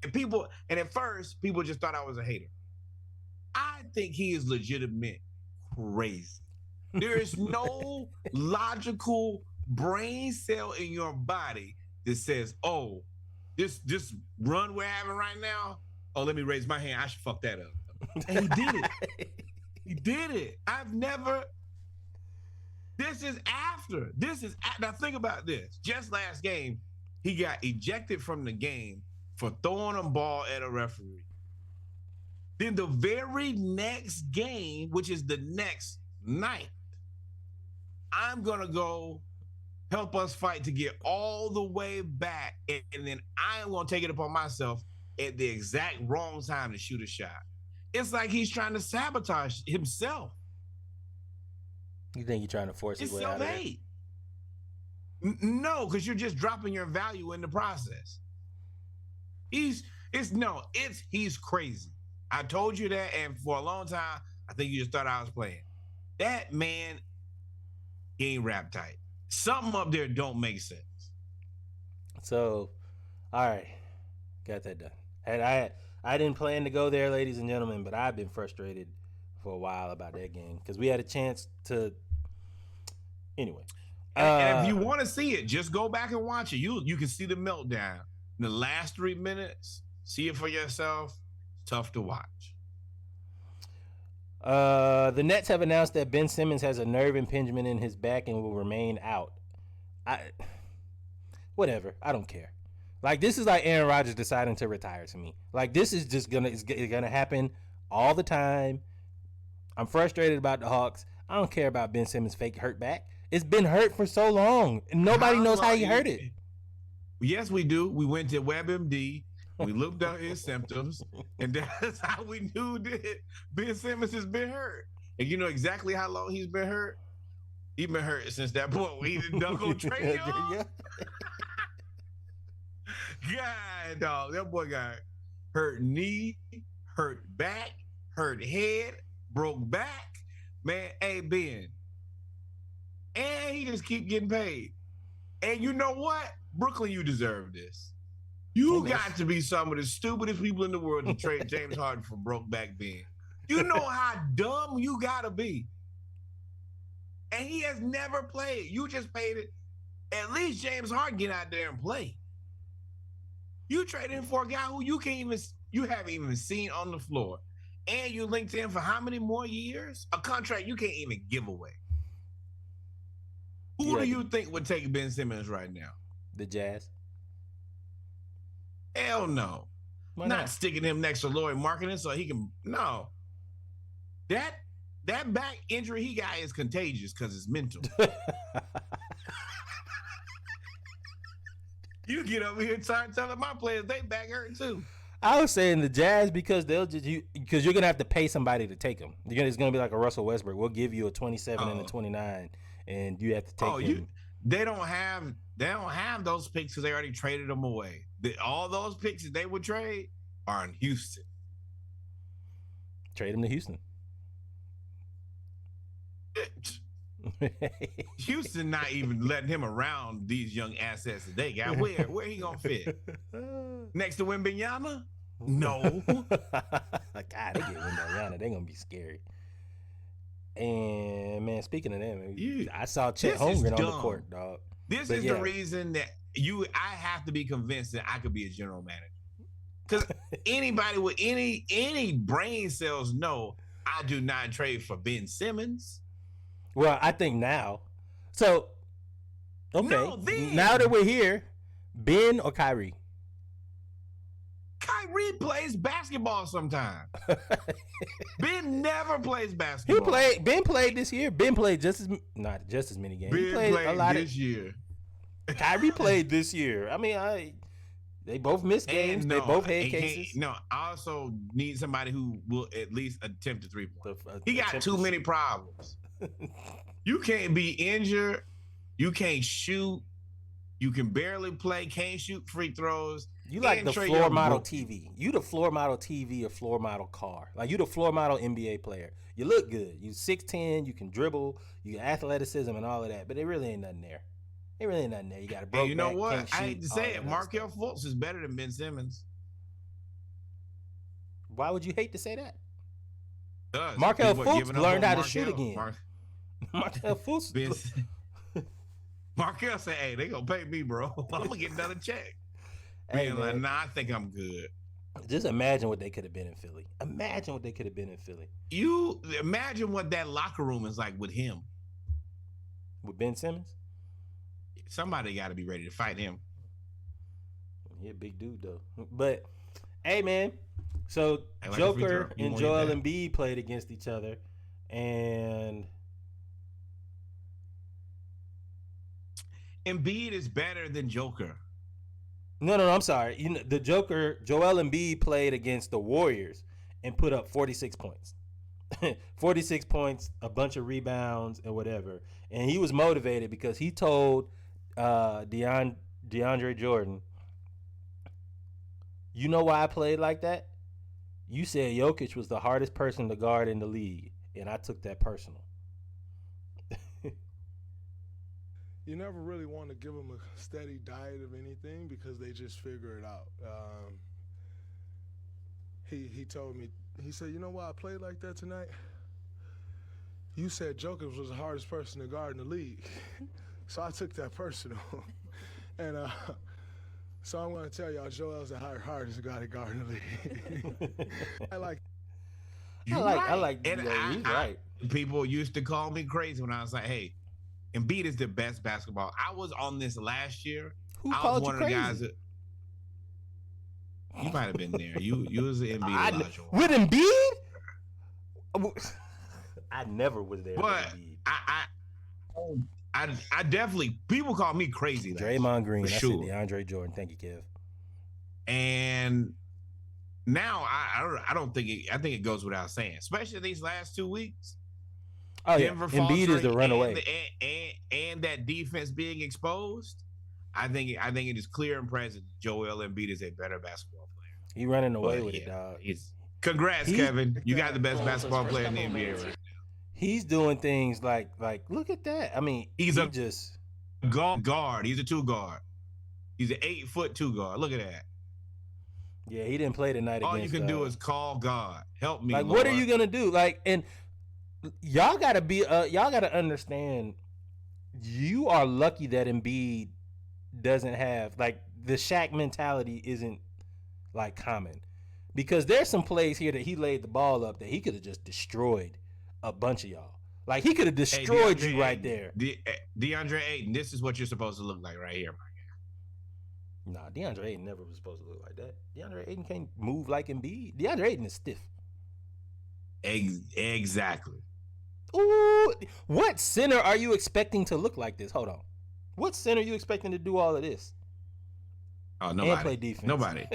at first people just thought I was a hater. I think he is legitimate crazy. There is no logical brain cell in your body that says, "Oh, this run we're having right now. Oh, let me raise my hand. I should fuck that up." And he did it. He did it. Now think about this. Just last game, he got ejected from the game for throwing a ball at a referee. Then the very next game, which is the next night, I'm going to go help us fight to get all the way back. And then I am going to take it upon myself at the exact wrong time to shoot a shot. It's like he's trying to sabotage himself. You think you're trying to force his way out of it? No, because you're just dropping your value in the process. He's crazy. I told you that, and for a long time, I think you just thought I was playing. That man, he ain't rap tight. Something up there don't make sense. So, all right, got that done. And I didn't plan to go there, ladies and gentlemen, but I've been frustrated for a while about that game because we had a chance to. Anyway, and if you want to see it, just go back and watch it. You can see the meltdown in the last 3 minutes. See it for yourself. It's tough to watch. The Nets have announced that Ben Simmons has a nerve impingement in his back and will remain out. Whatever. I don't care. Like, this is like Aaron Rodgers deciding to retire to me. Like, this is just gonna happen all the time. I'm frustrated about the Hawks. I don't care about Ben Simmons' fake hurt back. It's been hurt for so long, and nobody knows how he hurt it. Yes, we do. We went to WebMD. We looked up his symptoms, and that's how we knew that Ben Simmons has been hurt. And you know exactly how long he's been hurt? He's been hurt since that point when he didn't dunk on Trae Young. God, dog, that boy got hurt knee, hurt back, hurt head, broke back. Man, hey, Ben. And he just keep getting paid. And you know what? Brooklyn, you deserve this. You got to be some of the stupidest people in the world to trade James Harden for broke back Ben. You know how dumb you got to be. and he has never played. You just paid it. At least James Harden get out there and play. You traded him for a guy who you haven't even seen on the floor, and you linked him for how many more years? A contract you can't even give away. Who do you think would take Ben Simmons right now? The Jazz. Hell no. Not sticking him next to Lauri Markkanen so he can. No. That back injury he got is contagious because it's mental. You get over here telling my players they back hurt too. I was saying the Jazz because because you're gonna have to pay somebody to take them. It's gonna be like a Russell Westbrook. We'll give you a 27 and a 29, and you have to take him. They don't have those picks because they already traded them away. All those picks that they would trade are in Houston. Trade him to Houston. Houston not even letting him around these young assets that they got. Where he gonna fit? Next to Wembanyama? No. God, they get Wembanyama. They gonna be scary. And man, speaking of them, I saw Chet Holmgren on the court, dog. This is the reason that I have to be convinced that I could be a general manager. Because anybody with any brain cells know I do not trade for Ben Simmons. Well, I think now. So, okay. No, now that we're here, Ben or Kyrie? Kyrie plays basketball sometimes. Ben never plays basketball. Ben played this year. Ben played not just as many games. Ben he played a lot this year. Kyrie played this year. I mean, they both missed games. They both had cases. No, I also need somebody who will at least attempt a 3-point. He got too many problems. You can't be injured. You can't shoot. You can barely play. Can't shoot free throws. You like the floor model TV. You the floor model TV or floor model car. Like you the floor model NBA player. You look good. You 6'10". You can dribble. You got athleticism and all of that. But there really ain't nothing there. There really ain't nothing there. You got a broke back. You know what? Can't shoot, I hate to say it. Markelle Fultz is better than Ben Simmons. Why would you hate to say that? Markelle Fultz learned how to shoot again. Markelle Fultz. Markelle said, "Hey, they gonna pay me, bro. I'm gonna get another check." Hey, like, nah, I think I'm good. Just imagine what they could have been in Philly. Imagine what they could have been in Philly. You imagine what that locker room is like with him. With Ben Simmons? Somebody got to be ready to fight him. He a big dude, though. But, hey, man. So, Joker and Joel Embiid played against each other. And Embiid is better than Joker. No, I'm sorry. The Joker, Joel Embiid, played against the Warriors and put up 46 points. 46 points, a bunch of rebounds and whatever. And he was motivated because he told DeAndre Jordan, "You know why I played like that? You said Jokic was the hardest person to guard in the league, and I took that personal." You never really want to give them a steady diet of anything because they just figure it out. He told me, he said, "You know why I played like that tonight? You said Joker was the hardest person to guard in the league." So I took that personal. And so I'm going to tell y'all, Joel's the hardest guy to guard in the league. I like and he's right. People used to call me crazy when I was like, "Hey, Embiid is the best basketball." I was on this last year. Who called you crazy? The guys that you might have been there. You was the Embiid with Embiid. I never was there. But I definitely, people call me crazy. Draymond Green, that's sure. DeAndre Jordan. Thank you, Kev. And now I don't think it. I think it goes without saying, especially these last 2 weeks. Oh yeah, Embiid is the runaway, and that defense being exposed. I think it is clear and present. Joel Embiid is a better basketball player. He running away with it, dog. Congrats, Kevin. You got the best basketball player in the NBA right now. He's doing things like look at that. I mean, he's just guard. He's a 2 guard. He's an 8-foot 2 guard. Look at that. Yeah, he didn't play tonight. All you can do is call God. Help me. Like, Lord. what are you gonna do? Like, y'all gotta understand. You are lucky that Embiid doesn't have like the Shaq mentality isn't like common, because there's some plays here that he laid the ball up that he could have just destroyed a bunch of y'all. Like he could have destroyed you right there. DeAndre Ayton, this is what you're supposed to look like right here, my guy. Nah, DeAndre Ayton never was supposed to look like that. DeAndre Ayton can't move like Embiid. DeAndre Ayton is stiff. Exactly. Ooh, what center are you expecting to look like this? Hold on. What center are you expecting to do all of this? Oh, nobody. And play defense. Nobody.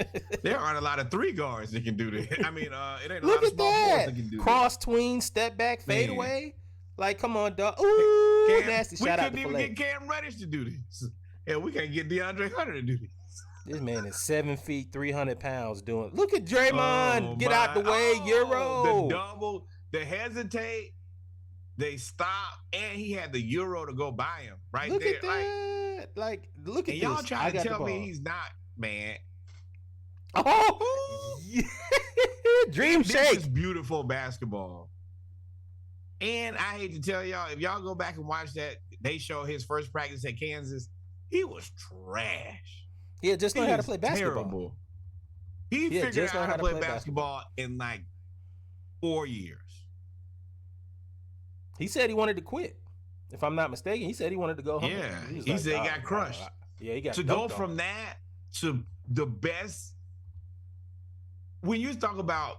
There aren't a lot of 3 guards that can do this. I mean, it ain't a Look lot of at small that. forwards that can do Cross tween, step back, fade Man. away. Like, come on, dog. Ooh, nasty. We Shout out to couldn't even get Cam Reddish to do this. Hell, we can't get DeAndre Hunter to do this. This man is 7 feet, 300 pounds doing. Look at Draymond. Get out the way, The Euro. double, the hesitate, they stop, and he had the Euro to go by him right Look there. at that. Like, look at And this. y'all trying to got tell the me ball. he's not, man. Oh, yeah. Dream This shake. is beautiful basketball. And I hate to tell y'all, if y'all go back and watch that, they show his first practice at Kansas. He was trash. Yeah, just learned how to play basketball. Terrible. He Yeah, figured just out learned how to play basketball in like 4 years. He said he wanted to quit. If I'm not mistaken, he said he wanted to go home. Yeah, was he like, said he "Oh, got crushed." Yeah, he got To dunked go on. from that to the best, when you talk about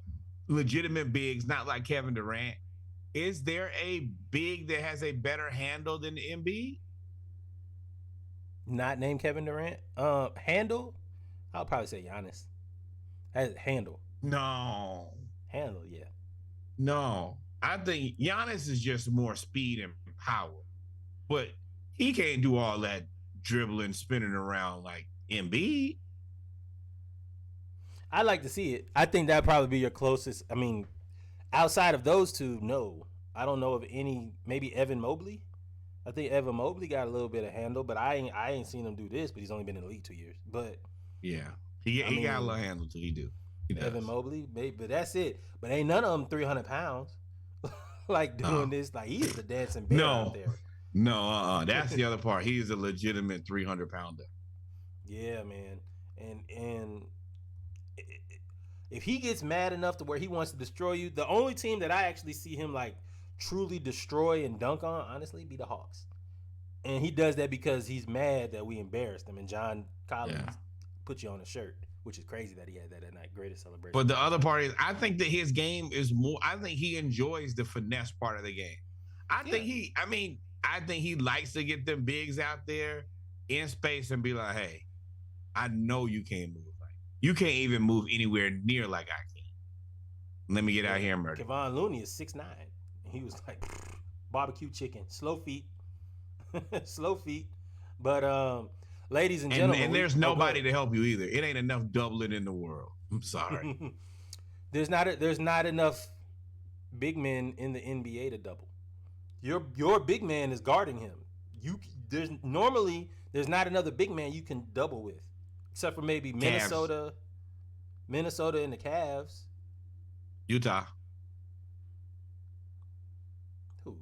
legitimate bigs, not like Kevin Durant, is there a big that has a better handle than Embiid? Not named Kevin Durant. Handle, I'll probably say Giannis. Handle, No. yeah. No. I think Giannis is just more speed and power. But he can't do all that dribbling, spinning around like Embiid. I'd like to see it. I think that'd probably be your closest. I mean, outside of those two, no. I don't know of any. Maybe Evan Mobley. I think Evan Mobley got a little bit of handle, but I ain't seen him do this. But he's only been in the league 2 years. But Yeah. He got a little handle too. He do. He does. Evan Mobley, maybe, but that's it. But ain't none of them 300 pounds. Like doing this. Like he is the dancing bear out there. No, that's the other part. He is a legitimate 300-pounder. Yeah, man. And if he gets mad enough to where he wants to destroy you, the only team that I actually see him like truly destroy and dunk on, honestly, be the Hawks. And he does that because he's mad that we embarrassed him. And John Collins put you on a shirt, which is crazy that he had that at night. Greatest celebration. But the other part is, I think that his game is more. I think he enjoys the finesse part of the game. I think he likes to get them bigs out there in space and be like, hey, I know you can't move. You can't even move anywhere near like I can. Let me get out here and murder. Kevon Looney is 6'9". He was like barbecue chicken, slow feet, slow feet. But ladies and gentlemen, and there's nobody to help you either. It ain't enough doubling in the world. I'm sorry. There's not enough big men in the NBA to double. Your big man is guarding him. There's not another big man you can double with, except for maybe Minnesota and the Cavs. Utah. Who?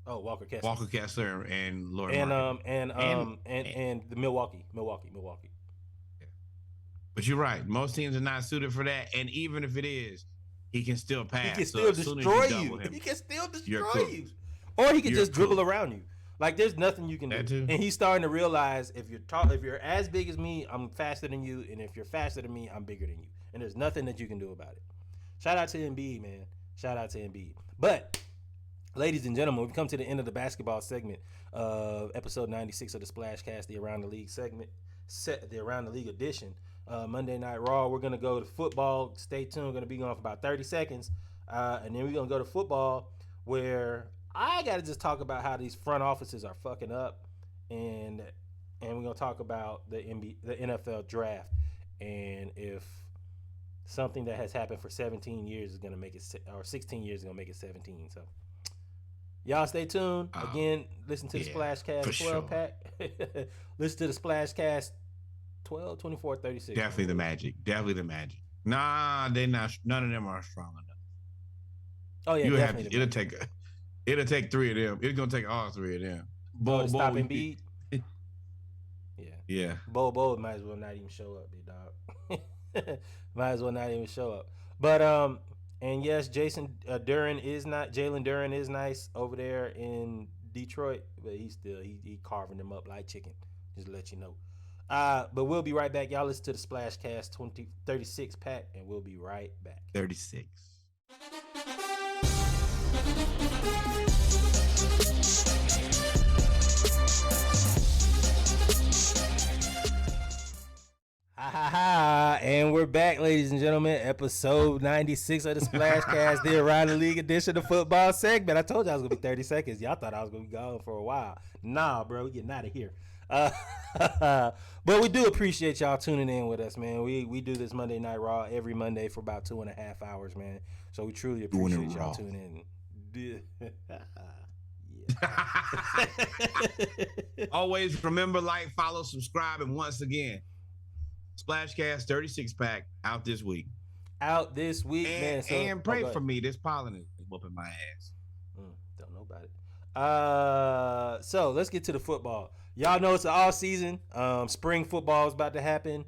Oh, Walker Kessler. Walker Kessler and Lord and Markkanen. and the Milwaukee. But you're right. Most teams are not suited for that. And even if it is, he can still pass. He can So still as soon as destroy double you. him, He can still you're destroy cooked. you. Or he can You're just dribble cooked. around you. Like there's nothing you can That do. too. And he's starting to realize if you're as big as me, I'm faster than you, and if you're faster than me, I'm bigger than you. And there's nothing that you can do about it. Shout out to Embiid, man. Shout out to Embiid. But ladies and gentlemen, we've come to the end of the basketball segment of episode 96 of the Splashcast, the Around the League segment, the Around the League edition. Monday Night Raw. We're gonna go to football. Stay tuned. We're gonna be going for about 30 seconds, and then we're gonna go to football, where I gotta just talk about how these front offices are fucking up, and we're gonna talk about the NFL draft, and if something that has happened for 17 years is gonna make it, or 16 years is gonna make it 17. So y'all stay tuned. Again, listen to the Splashcast 12 pack. Listen to the Splashcast 12, 24, 36. Definitely the Magic. Nah, they not. None of them are strong enough. Oh yeah, You have definitely. to, it'll take It'll take 3 of them. It's gonna take all 3 of them. To stop Embiid. Yeah. Bo might as well not even show up, big dog. Might as well not even show up. But and yes, Jaylen Duren is nice over there in Detroit, but he carving them up like chicken. Just to let you know. But we'll be right back. Y'all listen to the Splashcast 36 pack, and we'll be right back. 36. And we're back, ladies and gentlemen. Episode 96 of the Splashcast, the Around the League edition of football segment. I told you I was going to be 30 seconds. Y'all thought I was going to be gone for a while. Nah, bro, we getting out of here. But we do appreciate y'all tuning in with us, man. We do this Monday Night Raw every Monday for about 2.5 hours, man. So we truly appreciate y'all tuning in. Always remember, like, follow, subscribe, and once again, Splashcast 36 pack out this week. Man. And pray for me. This pollen is whooping my ass. Don't know about it. So let's get to the football. Y'all know it's all season. Spring football is about to happen.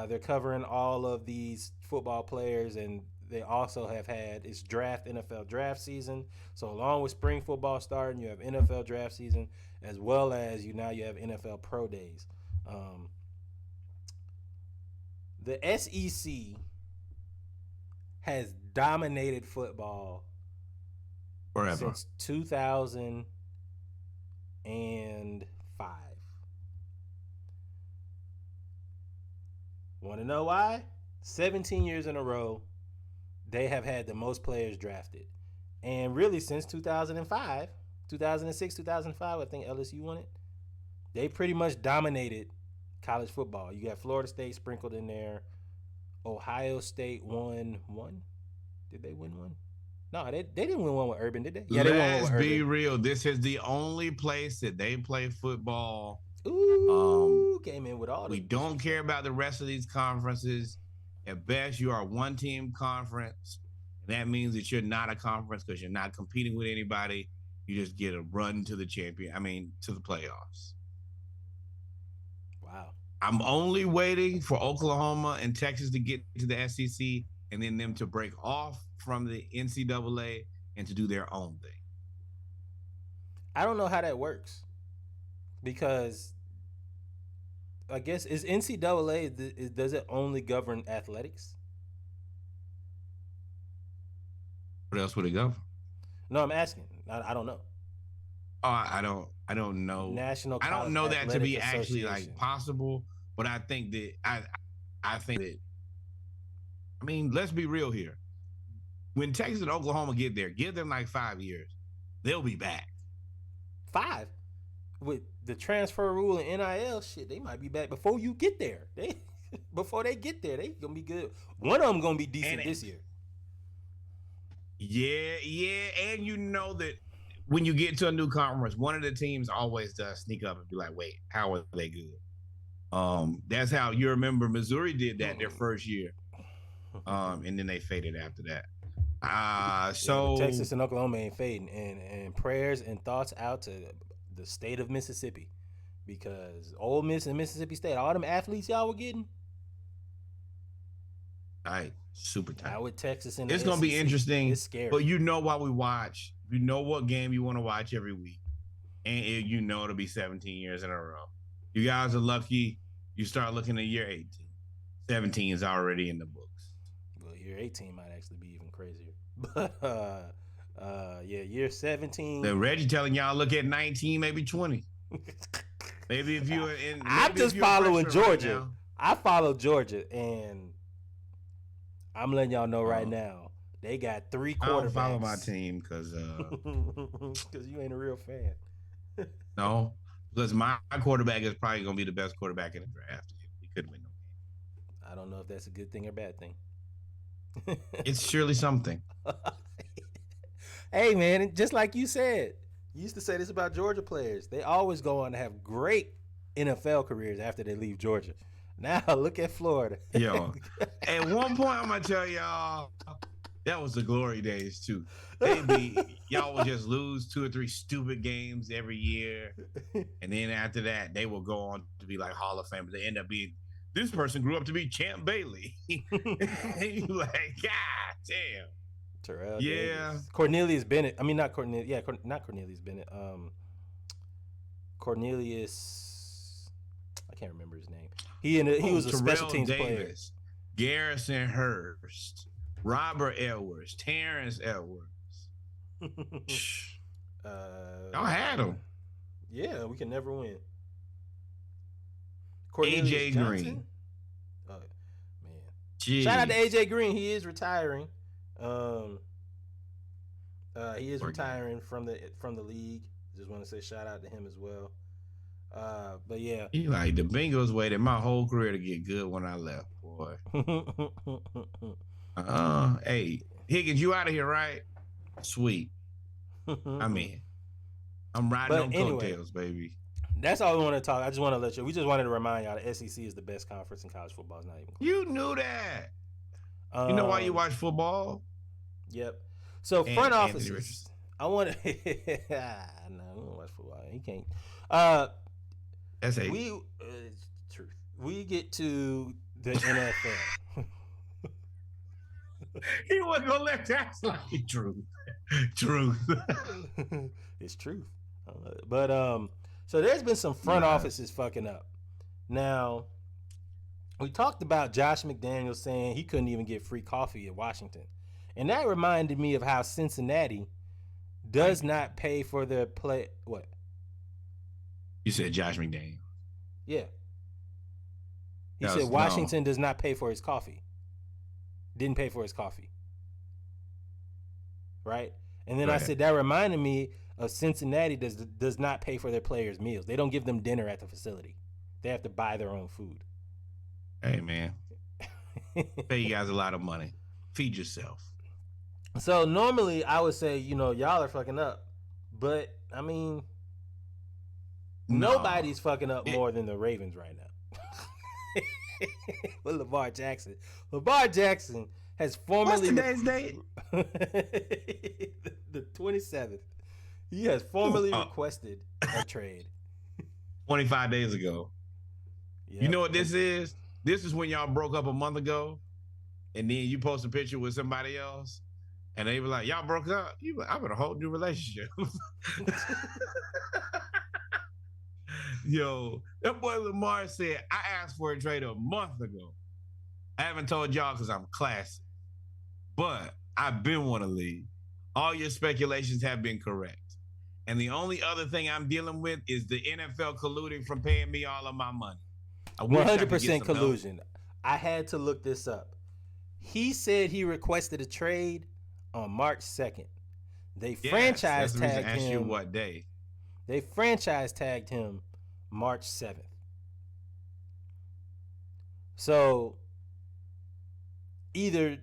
They're covering all of these football players, and they also have had it's NFL draft season. So along with spring football starting, you have NFL draft season, as well as you have NFL pro days. The SEC has dominated football forever since 2005. Want to know why? 17 years in a row, they have had the most players drafted. And really since 2005, 2006, 2005, I think LSU won it. They pretty much dominated college football. You got Florida State sprinkled in there. Ohio State won one. Did they win one? No, they didn't win one with Urban, did they? Yeah, they won one with Urban. Let's be real. This is the only place that they play football. Ooh, came in with all. We don't care about the rest of these conferences. At best, you are a one-team conference. And that means that you're not a conference because you're not competing with anybody. You just get a run to the to the playoffs. Wow. I'm only waiting for Oklahoma and Texas to get to the SEC and then them to break off from the NCAA and to do their own thing. I don't know how that works because I guess is NCAA, does it only govern athletics? What else would it govern? No, I'm asking. I don't know. I don't know. National. I don't know that to be actually like possible, but I think that I think that. I mean, let's be real here. When Texas and Oklahoma get there, give them like 5 years, they'll be back. 5 with the transfer rule and NIL shit, they might be back before you get there. Before they get there, they gonna be good. One of them gonna be decent this year. Yeah, and you know that when you get to a new conference, one of the teams always does sneak up and be like, "Wait, how are they good?" That's how you remember Missouri did that their first year, and then they faded after that. So Texas and Oklahoma ain't fading, and prayers and thoughts out to the state of Mississippi, because Ole Miss and Mississippi State, all them athletes y'all were getting, super tight. Now with Texas and it's gonna be interesting. It's scary, but you know why we watch. You know what game you want to watch every week, and you know it'll be 17 years in a row. You guys are lucky. You start looking at year 18. 17 is already in the books. Well, year 18 might actually be even crazier. But year 17. The Reggie telling y'all look at 19, maybe 20. Maybe if you're in. I'm just following Georgia. Right, I follow Georgia, and I'm letting y'all know right now. They got 3 quarterbacks. I don't follow my team because you ain't a real fan. No, because my quarterback is probably going to be the best quarterback in the draft. He couldn't win no game. I don't know if that's a good thing or bad thing. It's surely something. Hey, man, just like you said, you used to say this about Georgia players. They always go on to have great NFL careers after they leave Georgia. Now look at Florida. Yo, at one point I'm going to tell y'all, That was the glory days too. Y'all would just lose 2 or 3 stupid games every year, and then after that, they will go on to be like Hall of Famers. They end up being this person grew up to be Champ Bailey. You like, God damn. Terrell Yeah. Davis. Cornelius Bennett. I mean, not Cornelius. Yeah, not Cornelius Bennett. Cornelius. I can't remember his name. He was a special teams Davis, player. Garrison Hurst, Robert Edwards, Terrence Edwards. Y'all had him. Yeah, we can never win. AJ Green. Oh man! Jeez. Shout out to AJ Green. He is retiring. He is retiring from the league. Just want to say shout out to him as well. But yeah, he like the Bengals waited my whole career to get good when I left, boy. Hey, Higgins, you out of here, right? Sweet. I mean, I'm riding on coattails, baby. That's all we want to talk. I just want to let you. We just wanted to remind y'all the SEC is the best conference in college football. It's not even close. You knew that. You know why you watch football? Yep. So front offices. I want to. No, we don't watch football. He can't. That's a truth. We get to the NFL. He wasn't gonna let that slide. Truth. It's truth. But so there's been some front offices fucking up. Now, we talked about Josh McDaniels saying he couldn't even get free coffee at Washington. And that reminded me of how Cincinnati does not pay for their play. What? You said Josh McDaniels. Yeah. He said Washington does not pay for his coffee. Didn't pay for his coffee. Right? And then I said that reminded me of Cincinnati does not pay for their players' meals. They don't give them dinner at the facility. They have to buy their own food. Hey, man. Pay you guys a lot of money. Feed yourself. So normally I would say, y'all are fucking up. But, I mean, nobody's fucking up more than the Ravens right now. With Lamar Jackson. Lamar Jackson has formally... What's today's date? The 27th. He has formally requested a trade. 25 days ago. Yep. You know what this is? This is when y'all broke up a month ago, and then you post a picture with somebody else, and they were like, y'all broke up? You like, I'm in a whole new relationship. Yo, that boy Lamar said, I asked for a trade a month ago. I haven't told y'all because I'm classy, but I've been want to leave. All your speculations have been correct. And the only other thing I'm dealing with is the NFL colluding from paying me all of my money. 100% collusion. I had to look this up. He said he requested a trade on March 2nd. They franchise tagged him. You what day? They franchise tagged him March 7th. So either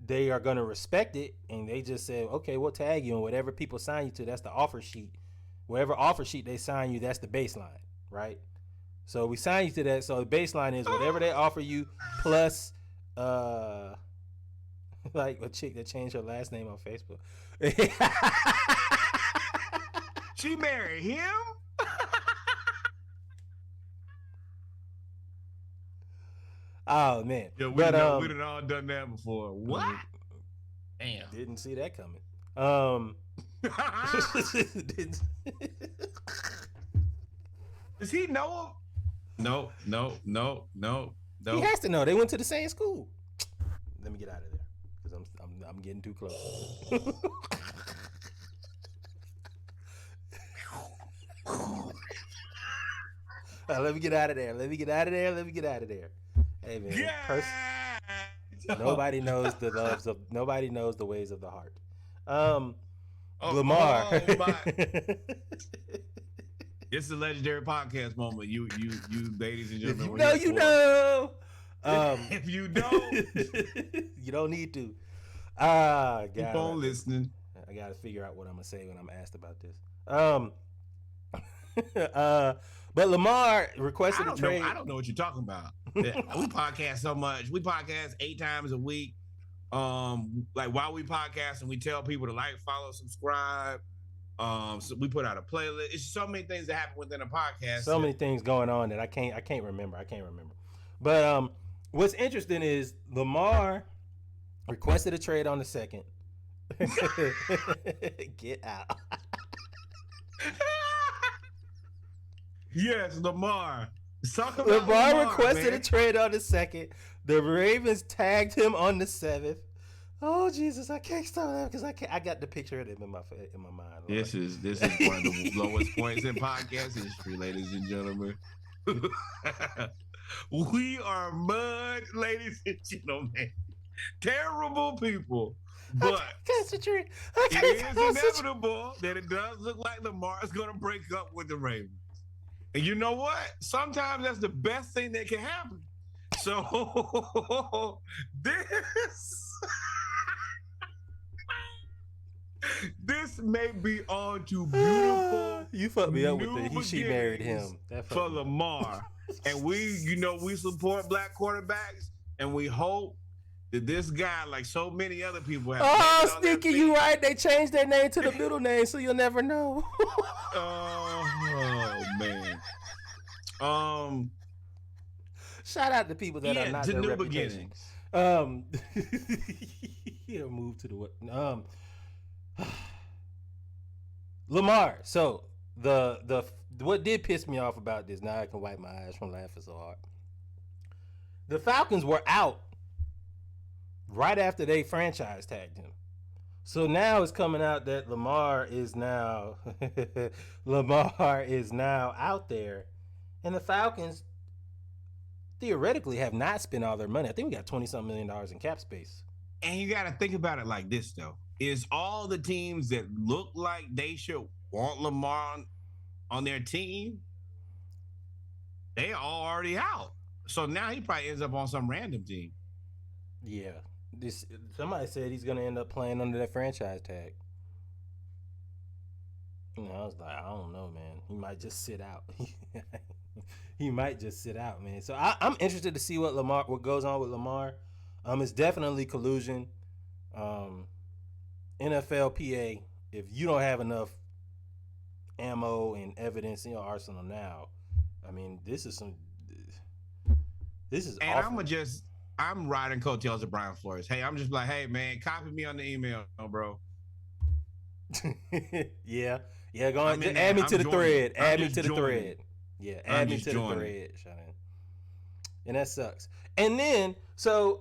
they are going to respect it and they just say, okay, we'll tag you, and whatever people sign you to, that's the offer sheet. Whatever offer sheet they sign you, that's the baseline, right? So we sign you to that. So the baseline is whatever they offer you plus like a chick that changed her last name on Facebook. She married him? Oh man. Yeah, we'd have all done that before. What? Damn. Didn't see that coming. Does he know him? No. He has to know. They went to the same school. Let me get out of there because I'm getting too close. Let me get out of there. Hey man, nobody knows the ways of the heart. Lamar. It's a legendary podcast moment. You ladies and gentlemen. If you know. If you don't, you don't need to. God. Keep on listening. I gotta figure out what I'm gonna say when I'm asked about this. But Lamar requested a trade. I don't know what you're talking about. We podcast so much. We podcast 8 times a week. Like while we podcast and we tell people to like, follow, subscribe. So we put out a playlist. It's so many things that happen within a podcast. So many things going on that I can't remember. But what's interesting is Lamar requested a trade on the second. Get out. Yes, Lamar. Lamar requested man. a trade on the second. The Ravens tagged him on the 7th. Oh Jesus, I can't stop that because I got the picture of him in my mind. This is one of the lowest points in podcast history, ladies and gentlemen. We are mud, ladies and gentlemen. Terrible people. But it is inevitable that it does look like Lamar is going to break up with the Ravens. And you know what? Sometimes that's the best thing that can happen. So this may be on to beautiful. You fucked me up with the she married him. For Lamar. And we support black quarterbacks, and we hope that this guy, like so many other people, have. Oh, Sneaky, you right. They changed their name to the middle name, so you'll never know. Oh man. Shout out to people that are not to their new reputation. beginnings. He'll move to the what? Lamar. So the what did piss me off about this? Now I can wipe my eyes from laughing so hard. The Falcons were out right after they franchise tagged him. So now it's coming out that Lamar is now out there, and the Falcons theoretically have not spent all their money. I think we got $20-something million in cap space. And you got to think about it like this, though. Is all the teams that look like they should want Lamar on their team, they all already out. So now he probably ends up on some random team. Yeah. Somebody said he's going to end up playing under that franchise tag. I was like, I don't know, man. He might just sit out. Man. So I'm interested to see what goes on with Lamar. It's definitely collusion. NFLPA, if you don't have enough ammo and evidence in your arsenal now, I mean, this is And awful. I'm riding coattails of Brian Flores. Hey, I'm just like, hey man, copy me on the email, bro. Yeah, go on. Add me to the thread. Add me to the thread. Yeah, add me to the thread, Sean. And that sucks. And then,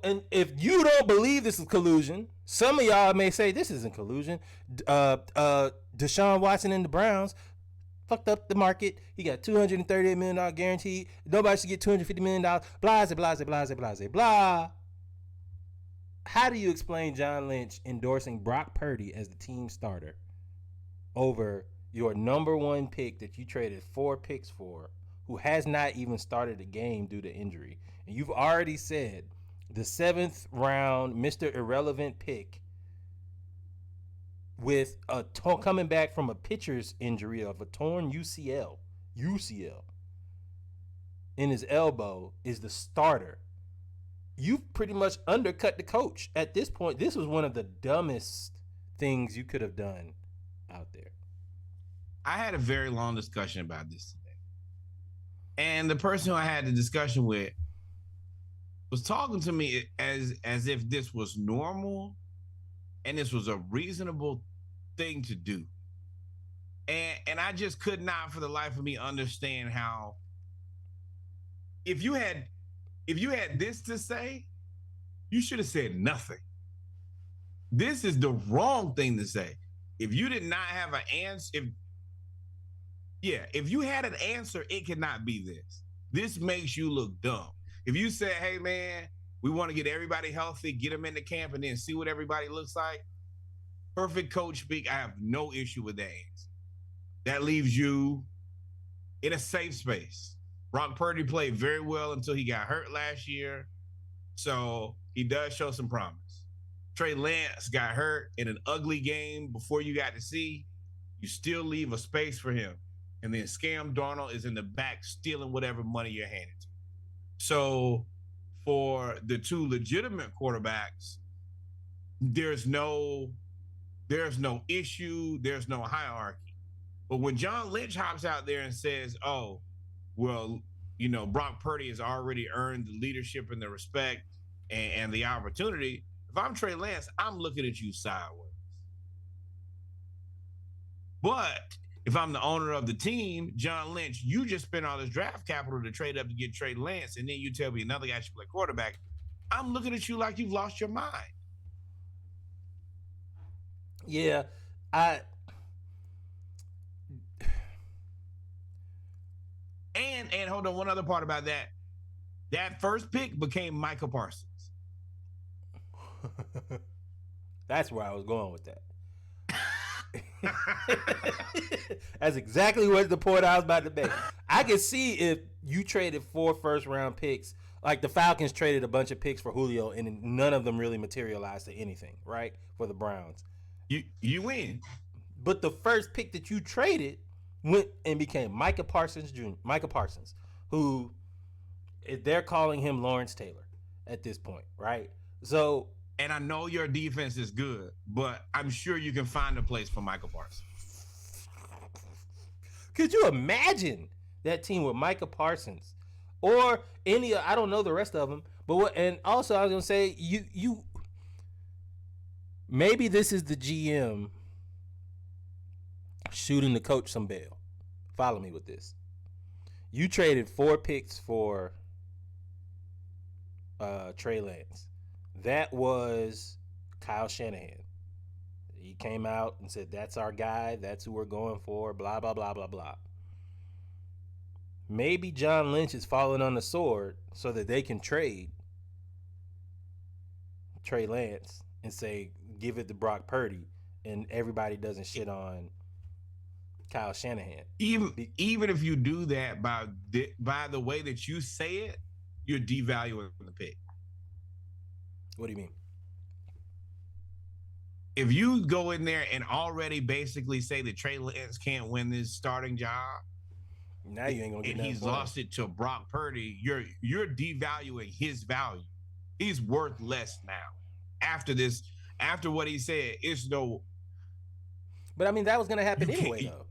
and if you don't believe this is collusion, some of y'all may say this isn't collusion. Deshaun Watson and the Browns fucked up the market. He got $238 million guaranteed. Nobody should get $250 million. Blah, blah, blah, blah, blah. How do you explain John Lynch endorsing Brock Purdy as the team starter over your number one pick that you traded 4 picks for, who has not even started a game due to injury? And you've already said the 7th round Mr. Irrelevant pick with coming back from a pitcher's injury of a torn UCL in his elbow is the starter. You've pretty much undercut the coach. At this point, this was one of the dumbest things you could have done out there. I had a very long discussion about this today. And the person who I had the discussion with was talking to me as if this was normal and this was a reasonable thing to do. And I just could not for the life of me understand how if you had this to say, you should have said nothing. This is the wrong thing to say. If you did not have an answer, if you had an answer, it cannot be this. This makes you look dumb. If you said, hey man, we want to get everybody healthy, get them into camp, and then see what everybody looks like, perfect coach speak, I have no issue with that answer. That leaves you in a safe space. Brock Purdy played very well until he got hurt last year. So he does show some promise. Trey Lance got hurt in an ugly game before you got to see. You still leave a space for him. And then Scam Darnold is in the back stealing whatever money you're handing to. So for the 2 legitimate quarterbacks, there's no issue, there's no hierarchy. But when John Lynch hops out there and says, "Oh, well, Brock Purdy has already earned the leadership and the respect and the opportunity," if I'm Trey Lance, I'm looking at you sideways. But if I'm the owner of the team, John Lynch, you just spent all this draft capital to trade up to get Trey Lance, and then you tell me another guy should play quarterback. I'm looking at you like you've lost your mind. Yeah, And hold on, one other part about that. That first pick became Micah Parsons. That's where I was going with that. That's exactly what the point I was about to make. I can see if you traded 4 first-round picks, like the Falcons traded a bunch of picks for Julio, and none of them really materialized to anything, right? For the Browns, you win. But the first pick that you traded went and became Micah Parsons Jr. Micah Parsons, who they're calling him Lawrence Taylor at this point, right? So. And I know your defense is good, but I'm sure you can find a place for Micah Parsons. Could you imagine that team with Micah Parsons or any? I don't know the rest of them, but what? And also, I was gonna say you maybe this is the GM shooting the coach some bail. Follow me with this. You traded 4 picks for Trey Lance. That was Kyle Shanahan. He came out and said, "That's our guy. That's who we're going for, blah, blah, blah, blah, blah." Maybe John Lynch is falling on the sword so that they can trade Trey Lance and say, give it to Brock Purdy, and everybody doesn't shit on Kyle Shanahan. Even if you do that by the way that you say it, you're devaluing the pick. What do you mean? If you go in there and already basically say that Trey Lance can't win this starting job, now you ain't gonna get. And he's lost it to Brock Purdy. You're devaluing his value. He's worth less now. After this, after what he said, it's no. But I mean, that was gonna happen anyway, though.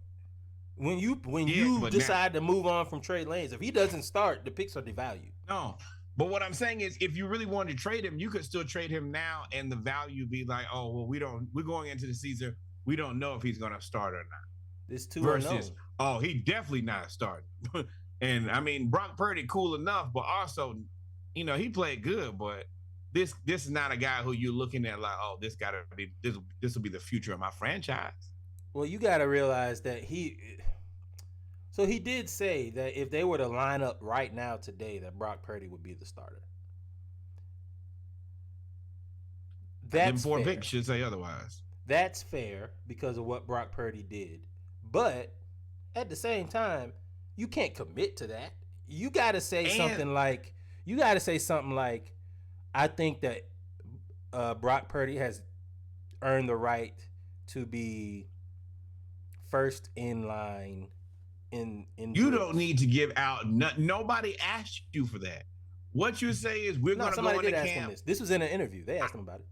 When you decide to move on from Trey Lance, if he doesn't start, the picks are devalued. No. But what I'm saying is, if you really wanted to trade him, you could still trade him now, and the value be like, "Oh, well, we're going into the season. We don't know if he's going to start or not." It's too versus, unknown. "Oh, he definitely not starting." And I mean, Brock Purdy, cool enough, but also, he played good. But this is not a guy who you're looking at like, "Oh, this will be the future of my franchise." Well, you got to realize that So he did say that if they were to line up right now today, that Brock Purdy would be the starter. That's fair. fair. Vic should say otherwise. That's fair because of what Brock Purdy did. But at the same time, you can't commit to that. You got to say something like, I think that Brock Purdy has earned the right to be first in line. You don't need to give out. Nobody asked you for that. What you say is we're going to go into camp. This was in an interview. They asked him about it.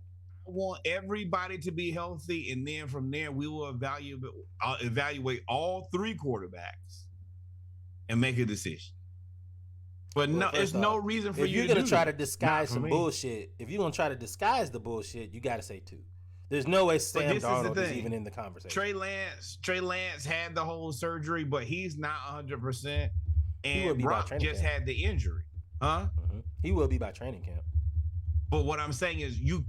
I want everybody to be healthy, and then from there we will evaluate all 3 quarterbacks and make a decision. But there's no reason for you to do that. If you're going to try to disguise some bullshit, if you're going to try to disguise the bullshit, you got to say 2. There's no way Sam Darnold is even in the conversation. Trey Lance had the whole surgery, but he's not 100%. And Brock just had the injury. Huh? Mm-hmm. He will be by training camp. But what I'm saying is you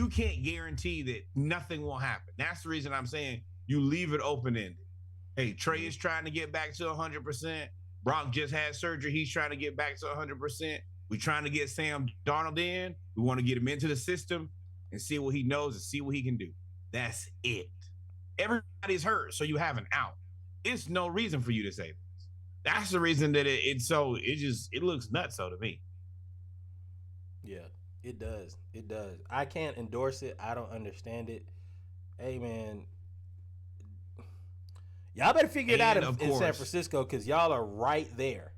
can't guarantee that nothing will happen. That's the reason I'm saying you leave it open-ended. Hey, Trey is trying to get back to 100%. Brock just had surgery. He's trying to get back to 100%. We're trying to get Sam Darnold in. We want to get him into the system and see what he knows and see what he can do. That's it. Everybody's hurt, so you have an out. It's no reason for you to say this. That's the reason that it looks nuts so to me. Yeah, it does. It does. I can't endorse it. I don't understand it. Hey, man, y'all better figure it out in San Francisco because y'all are right there.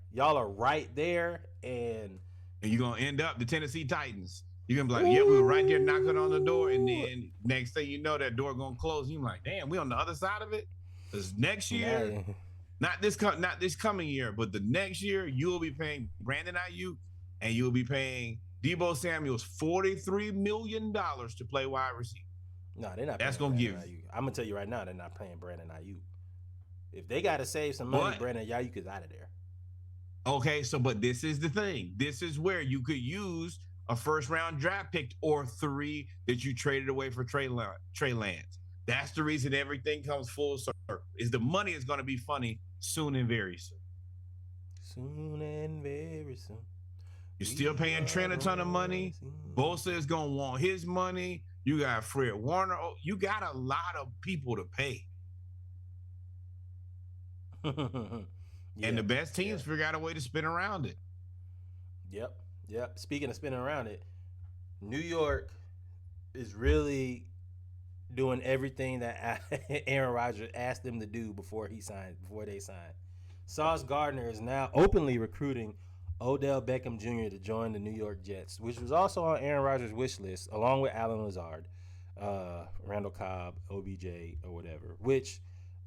And you're going to end up the Tennessee Titans. You're gonna be like, yeah, we were right there knocking on the door, and then next thing you know, that door gonna close. You're like, damn, we on the other side of it. Because next year, not this coming year, but the next year, you will be paying Brandon Ayuk and you will be paying Deebo Samuel's $43 million to play wide receiver. No, they're not. That's gonna give. Ayuk. I'm gonna tell you right now, they're not paying Brandon Ayuk. If they got to save some money, Brandon Ayuk is out of there. Okay, but this is the thing. This is where you could use a first-round draft pick or 3 that you traded away for Trey Lance. That's the reason everything comes full circle. Is the money is going to be funny soon and very soon. Soon and very soon. You're still paying Trent a ton of money. Bosa is going to want his money. You got Fred Warner. You got a lot of people to pay. And the best teams figure out a way to spin around it. Yep. Speaking of spinning around it, New York is really doing everything that Aaron Rodgers asked them to do before they signed. Sauce Gardner is now openly recruiting Odell Beckham Jr. to join the New York Jets, which was also on Aaron Rodgers' wish list, along with Allen Lazard, Randall Cobb, OBJ, or whatever, which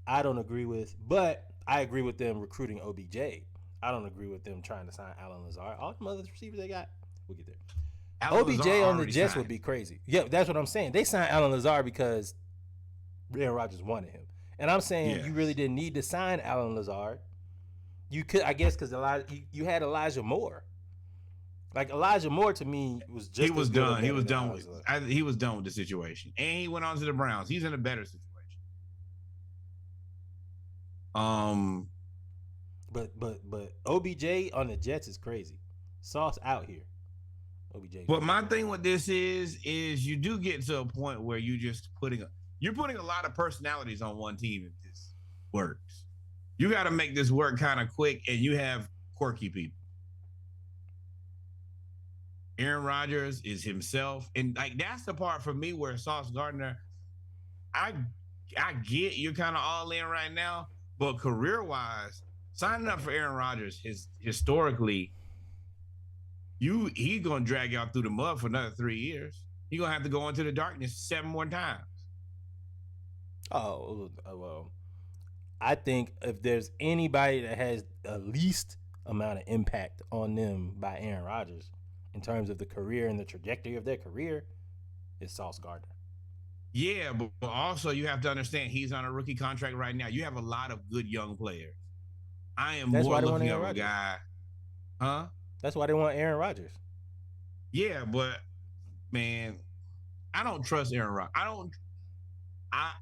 I don't agree with, but I agree with them recruiting OBJ. I don't agree with them trying to sign Allen Lazard. All the other receivers they got, we'll get there. OBJ on the Jets would be crazy. Yeah, that's what I'm saying. They signed Allen Lazard because Aaron Rodgers wanted him. And I'm saying you really didn't need to sign Allen Lazard. You could, I guess, because you had Elijah Moore. Like Elijah Moore to me was just he was done. He was done with he was done with the situation, and he went on to the Browns. He's in a better situation. But OBJ on the Jets is crazy. Sauce out here. OBJ. But my thing with this is you do get to a point where you're putting a lot of personalities on one team if this works. You got to make this work kind of quick, and you have quirky people. Aaron Rodgers is himself, and like that's the part for me where Sauce Gardner, I get you're kind of all in right now, but career-wise, signing up for Aaron Rodgers is historically, he gonna drag y'all through the mud for another 3 years. He gonna have to go into the darkness 7 more times. Oh well, I think if there's anybody that has the least amount of impact on them by Aaron Rodgers in terms of the career and the trajectory of their career, it's Sauce Gardner. Yeah, but also you have to understand he's on a rookie contract right now. You have a lot of good young players. I am more looking at a guy. Huh? That's why they want Aaron Rodgers. Yeah, but man, I don't trust Aaron Rodgers.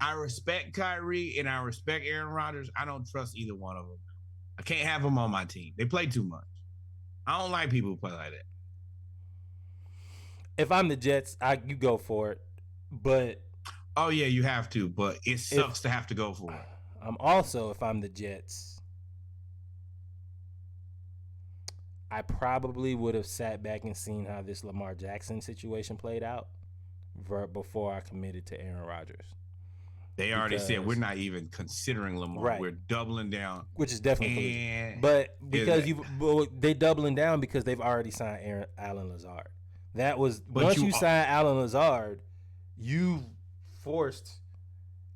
I respect Kyrie and I respect Aaron Rodgers. I don't trust either one of them. I can't have them on my team. They play too much. I don't like people who play like that. If I'm the Jets, you go for it. But oh yeah, you have to. But it sucks to have to go for it. I'm also, if I'm the Jets, I probably would have sat back and seen how this Lamar Jackson situation played out before I committed to Aaron Rodgers. They already said we're not even considering Lamar. Right. We're doubling down, which is definitely. But because they doubling down because they've already signed Allen Lazard. That was once you sign Allen Lazard, you forced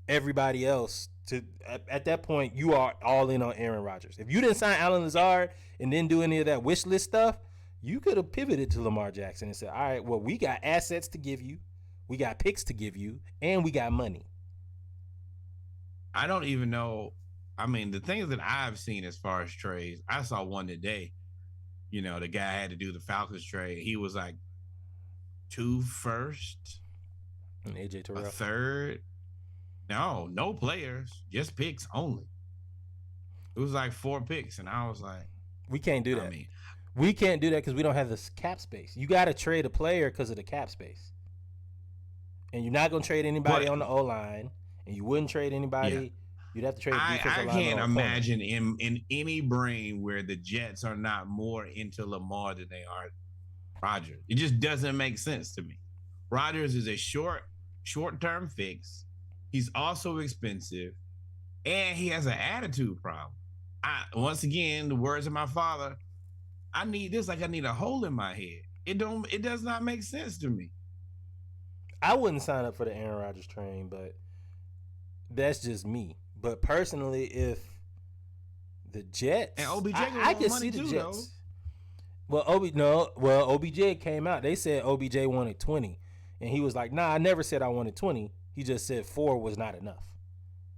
everybody else to. At that point, you are all in on Aaron Rodgers. If you didn't sign Allen Lazard and didn't do any of that wish list stuff, you could have pivoted to Lamar Jackson and said, "All right, well, we got assets to give you, we got picks to give you, and we got money." I don't even know. I mean, the things that I've seen as far as trades, I saw one today. You know, the guy had to do the Falcons trade. He was like 2 firsts, and AJ Terrell, a third. No players, just picks only. It was like 4 picks, and I was like, we can't do that. We can't do that because we don't have the cap space. You got to trade a player because of the cap space, and you're not gonna trade anybody on the O line. And you wouldn't trade anybody. Yeah. You'd have to trade. I can't imagine in any brain where the Jets are not more into Lamar than they are Rodgers. It just doesn't make sense to me. Rodgers is a short-term fix. He's also expensive, and he has an attitude problem. Once again, the words of my father, I need this like I need a hole in my head. It does not make sense to me. I wouldn't sign up for the Aaron Rodgers train, but that's just me. But personally, if the Jets And OBJ I can see the Jets. Well, OBJ came out. They said OBJ wanted 20, and he was like, "Nah, I never said I wanted 20. He just said 4 was not enough."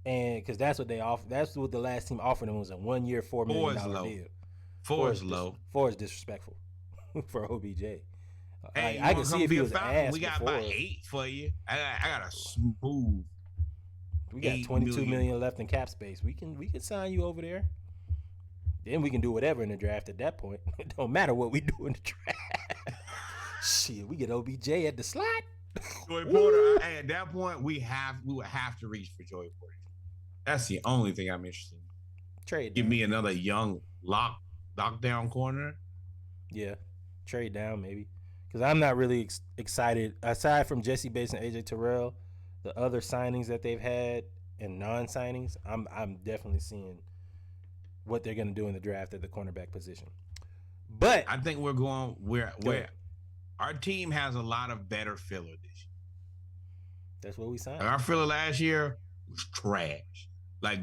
And because that's what they offered. That's what the last team offered him was a 1 year, $4 million deal. 4 is low. 4 is disrespectful for OBJ. Hey, I can see if he was asked. We got before. about 8 for you. I got a smooth. We got 22 million left in cap space. We can sign you over there. Then we can do whatever in the draft at that point. It don't matter what we do in the draft. Shit, we get OBJ at the slot. Joey Porter. At that point, we would have to reach for Joey Porter. That's the only thing I'm interested in. Trade. Give me another young lockdown corner. Yeah, trade down maybe. Because I'm not really excited. Aside from Jesse Bates and AJ Terrell, the other signings that they've had and non-signings, I'm definitely seeing what they're going to do in the draft at the cornerback position. But I think we're going where our team has a lot of better filler this year. That's what we signed. Our filler last year was trash. Like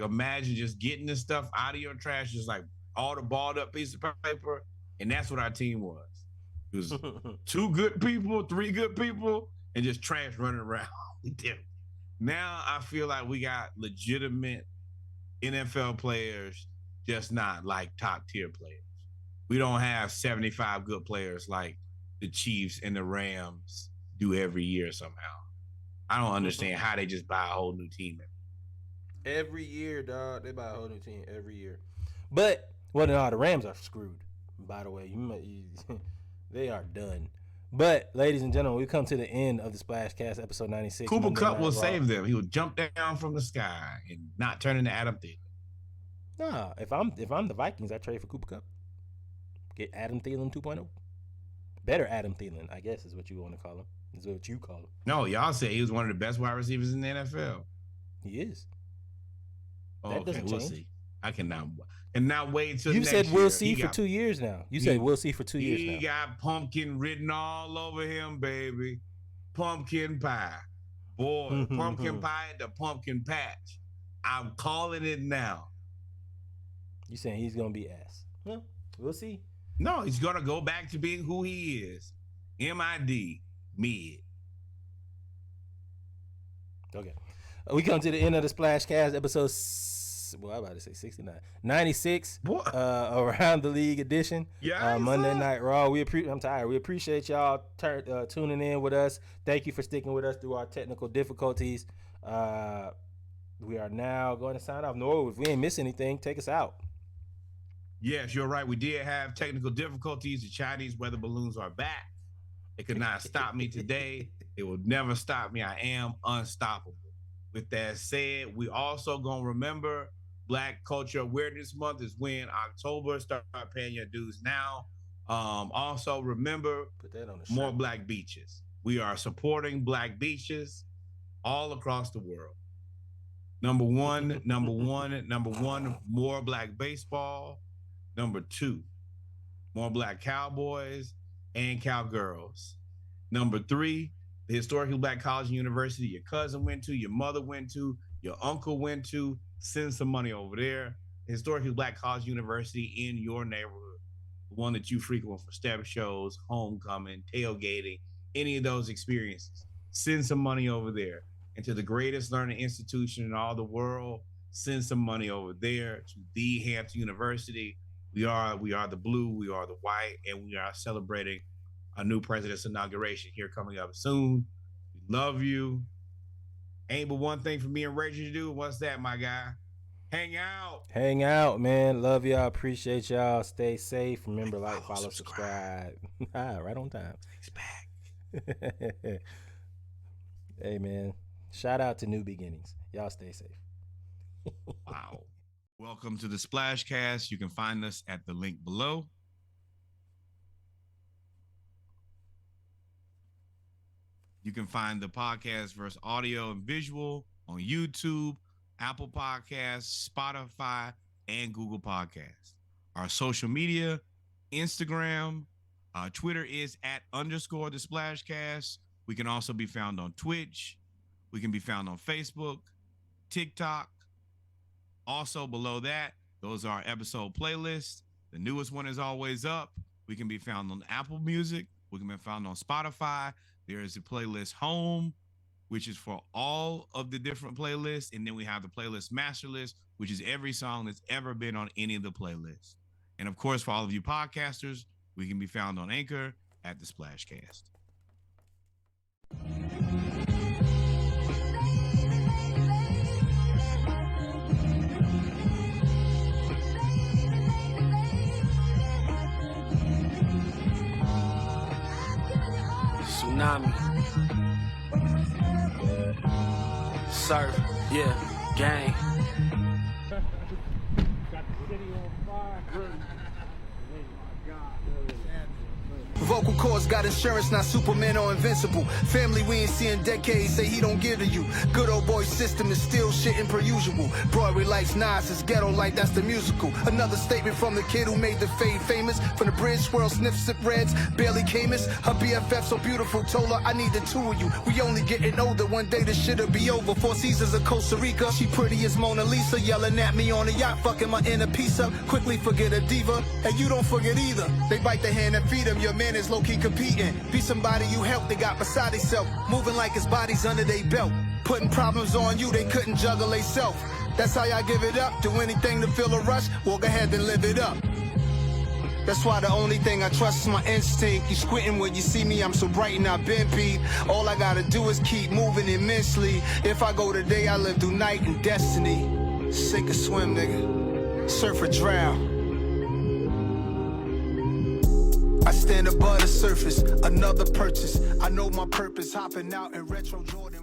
imagine just getting this stuff out of your trash, just like all the balled up piece of paper, and that's what our team was. It was 2 good people, 3 good people, and just trash running around. Now I feel like we got legitimate NFL players, just not like top tier players. We don't have 75 good players like the Chiefs and the Rams do every year somehow. I don't understand how they just buy a whole new team. Every year, dog, they buy a whole new team every year. But no, the Rams are screwed. By the way, they are done. But ladies and gentlemen, we come to the end of the Splashcast episode 96. Cooper Kupp will save them. He will jump down from the sky and not turn into Adam Thielen. Nah, if I'm the Vikings, I trade for Cooper Kupp. Get Adam Thielen 2.0. Better Adam Thielen, I guess, is what you want to call him. Is what you call him. No, y'all said he was one of the best wide receivers in the NFL. He is. That doesn't change. We'll see. I cannot wait until you next said year. We'll see for 2 years now. You said we'll see for 2 years now. He got pumpkin written all over him, baby. Pumpkin pie. Boy, pumpkin pie at the pumpkin patch. I'm calling it now. You saying he's going to be ass. Well, we'll see. No, he's going to go back to being who he is. MID, mid. Okay. We come to the end of the Splashcast episode, I'm about to say 69. 96, Around the League edition. Yeah, Monday Night Raw. I'm tired. We appreciate y'all tuning in with us. Thank you for sticking with us through our technical difficulties. We are now going to sign off. Norwood, if we ain't miss anything, take us out. Yes, you're right. We did have technical difficulties. The Chinese weather balloons are back. They could not stop me today. It will never stop me. I am unstoppable. With that said, we also going to remember Black Culture Awareness Month is when October. Start paying your dues now. Also, remember, put that on the more shirt. Black beaches. We are supporting Black beaches all across the world. Number one, more Black baseball. Number 2, more Black cowboys and cowgirls. Number 3, the historically Black college and university your cousin went to, your mother went to, your uncle went to. Send some money over there. Historically Black college university in your neighborhood. The one that you frequent for step shows, homecoming, tailgating, any of those experiences. Send some money over there. And to the greatest learning institution in all the world, send some money over there to the Hampton University. We are the blue, we are the white, and we are celebrating a new president's inauguration here coming up soon. We love you. Ain't but one thing for me and Rachel to do. What's that, my guy? Hang out. Hang out, man. Love y'all. Appreciate y'all. Stay safe. Remember, like, follow, subscribe. Right on time. Thanks back. Hey, man. Shout out to New Beginnings. Y'all stay safe. Wow. Welcome to the Splashcast. You can find us at the link below. You can find the podcast versus audio and visual on YouTube, Apple Podcasts, Spotify, and Google Podcasts. Our social media, Instagram, Twitter is @_the Splashcast. We can also be found on Twitch. We can be found on Facebook, TikTok. Also below that, those are our episode playlists. The newest one is always up. We can be found on Apple Music. We can be found on Spotify. There is a playlist home, which is for all of the different playlists. And then we have the playlist master list, which is every song that's ever been on any of the playlists. And of course, for all of you podcasters, we can be found on Anchor @the Splashcast. Tsunami. Surf, yeah, gang. Got the city on fire. Vocal cords got insurance, not Superman or invincible. Family we ain't seen decades, say he don't give to you. Good old boy system is still shitting per usual. Broadway lights, Nas is ghetto like that's the musical. Another statement from the kid who made the fade famous. From the bridge, swirl, sniff, sip reds, barely Camus. Her BFF so beautiful, told her I need the two of you. We only getting older, one day this shit'll be over. 4 seasons of Costa Rica, she pretty as Mona Lisa. Yelling at me on a yacht, fucking my inner piece up. Quickly forget a diva, and you don't forget either. They bite the hand and feed them, your man is low-key competing. Be somebody you help, they got beside themselves. Moving like his body's under their belt. Putting problems on you, they couldn't juggle they self. That's how y'all give it up. Do anything to feel a rush, walk ahead and live it up. That's why the only thing I trust is my instinct. You squinting when you see me, I'm so bright and I've been beat. All I gotta do is keep moving immensely. If I go today, I live through night and destiny. Sink or swim, nigga. Surf or drown. I stand above the surface, another purchase. I know my purpose, hopping out in retro Jordan.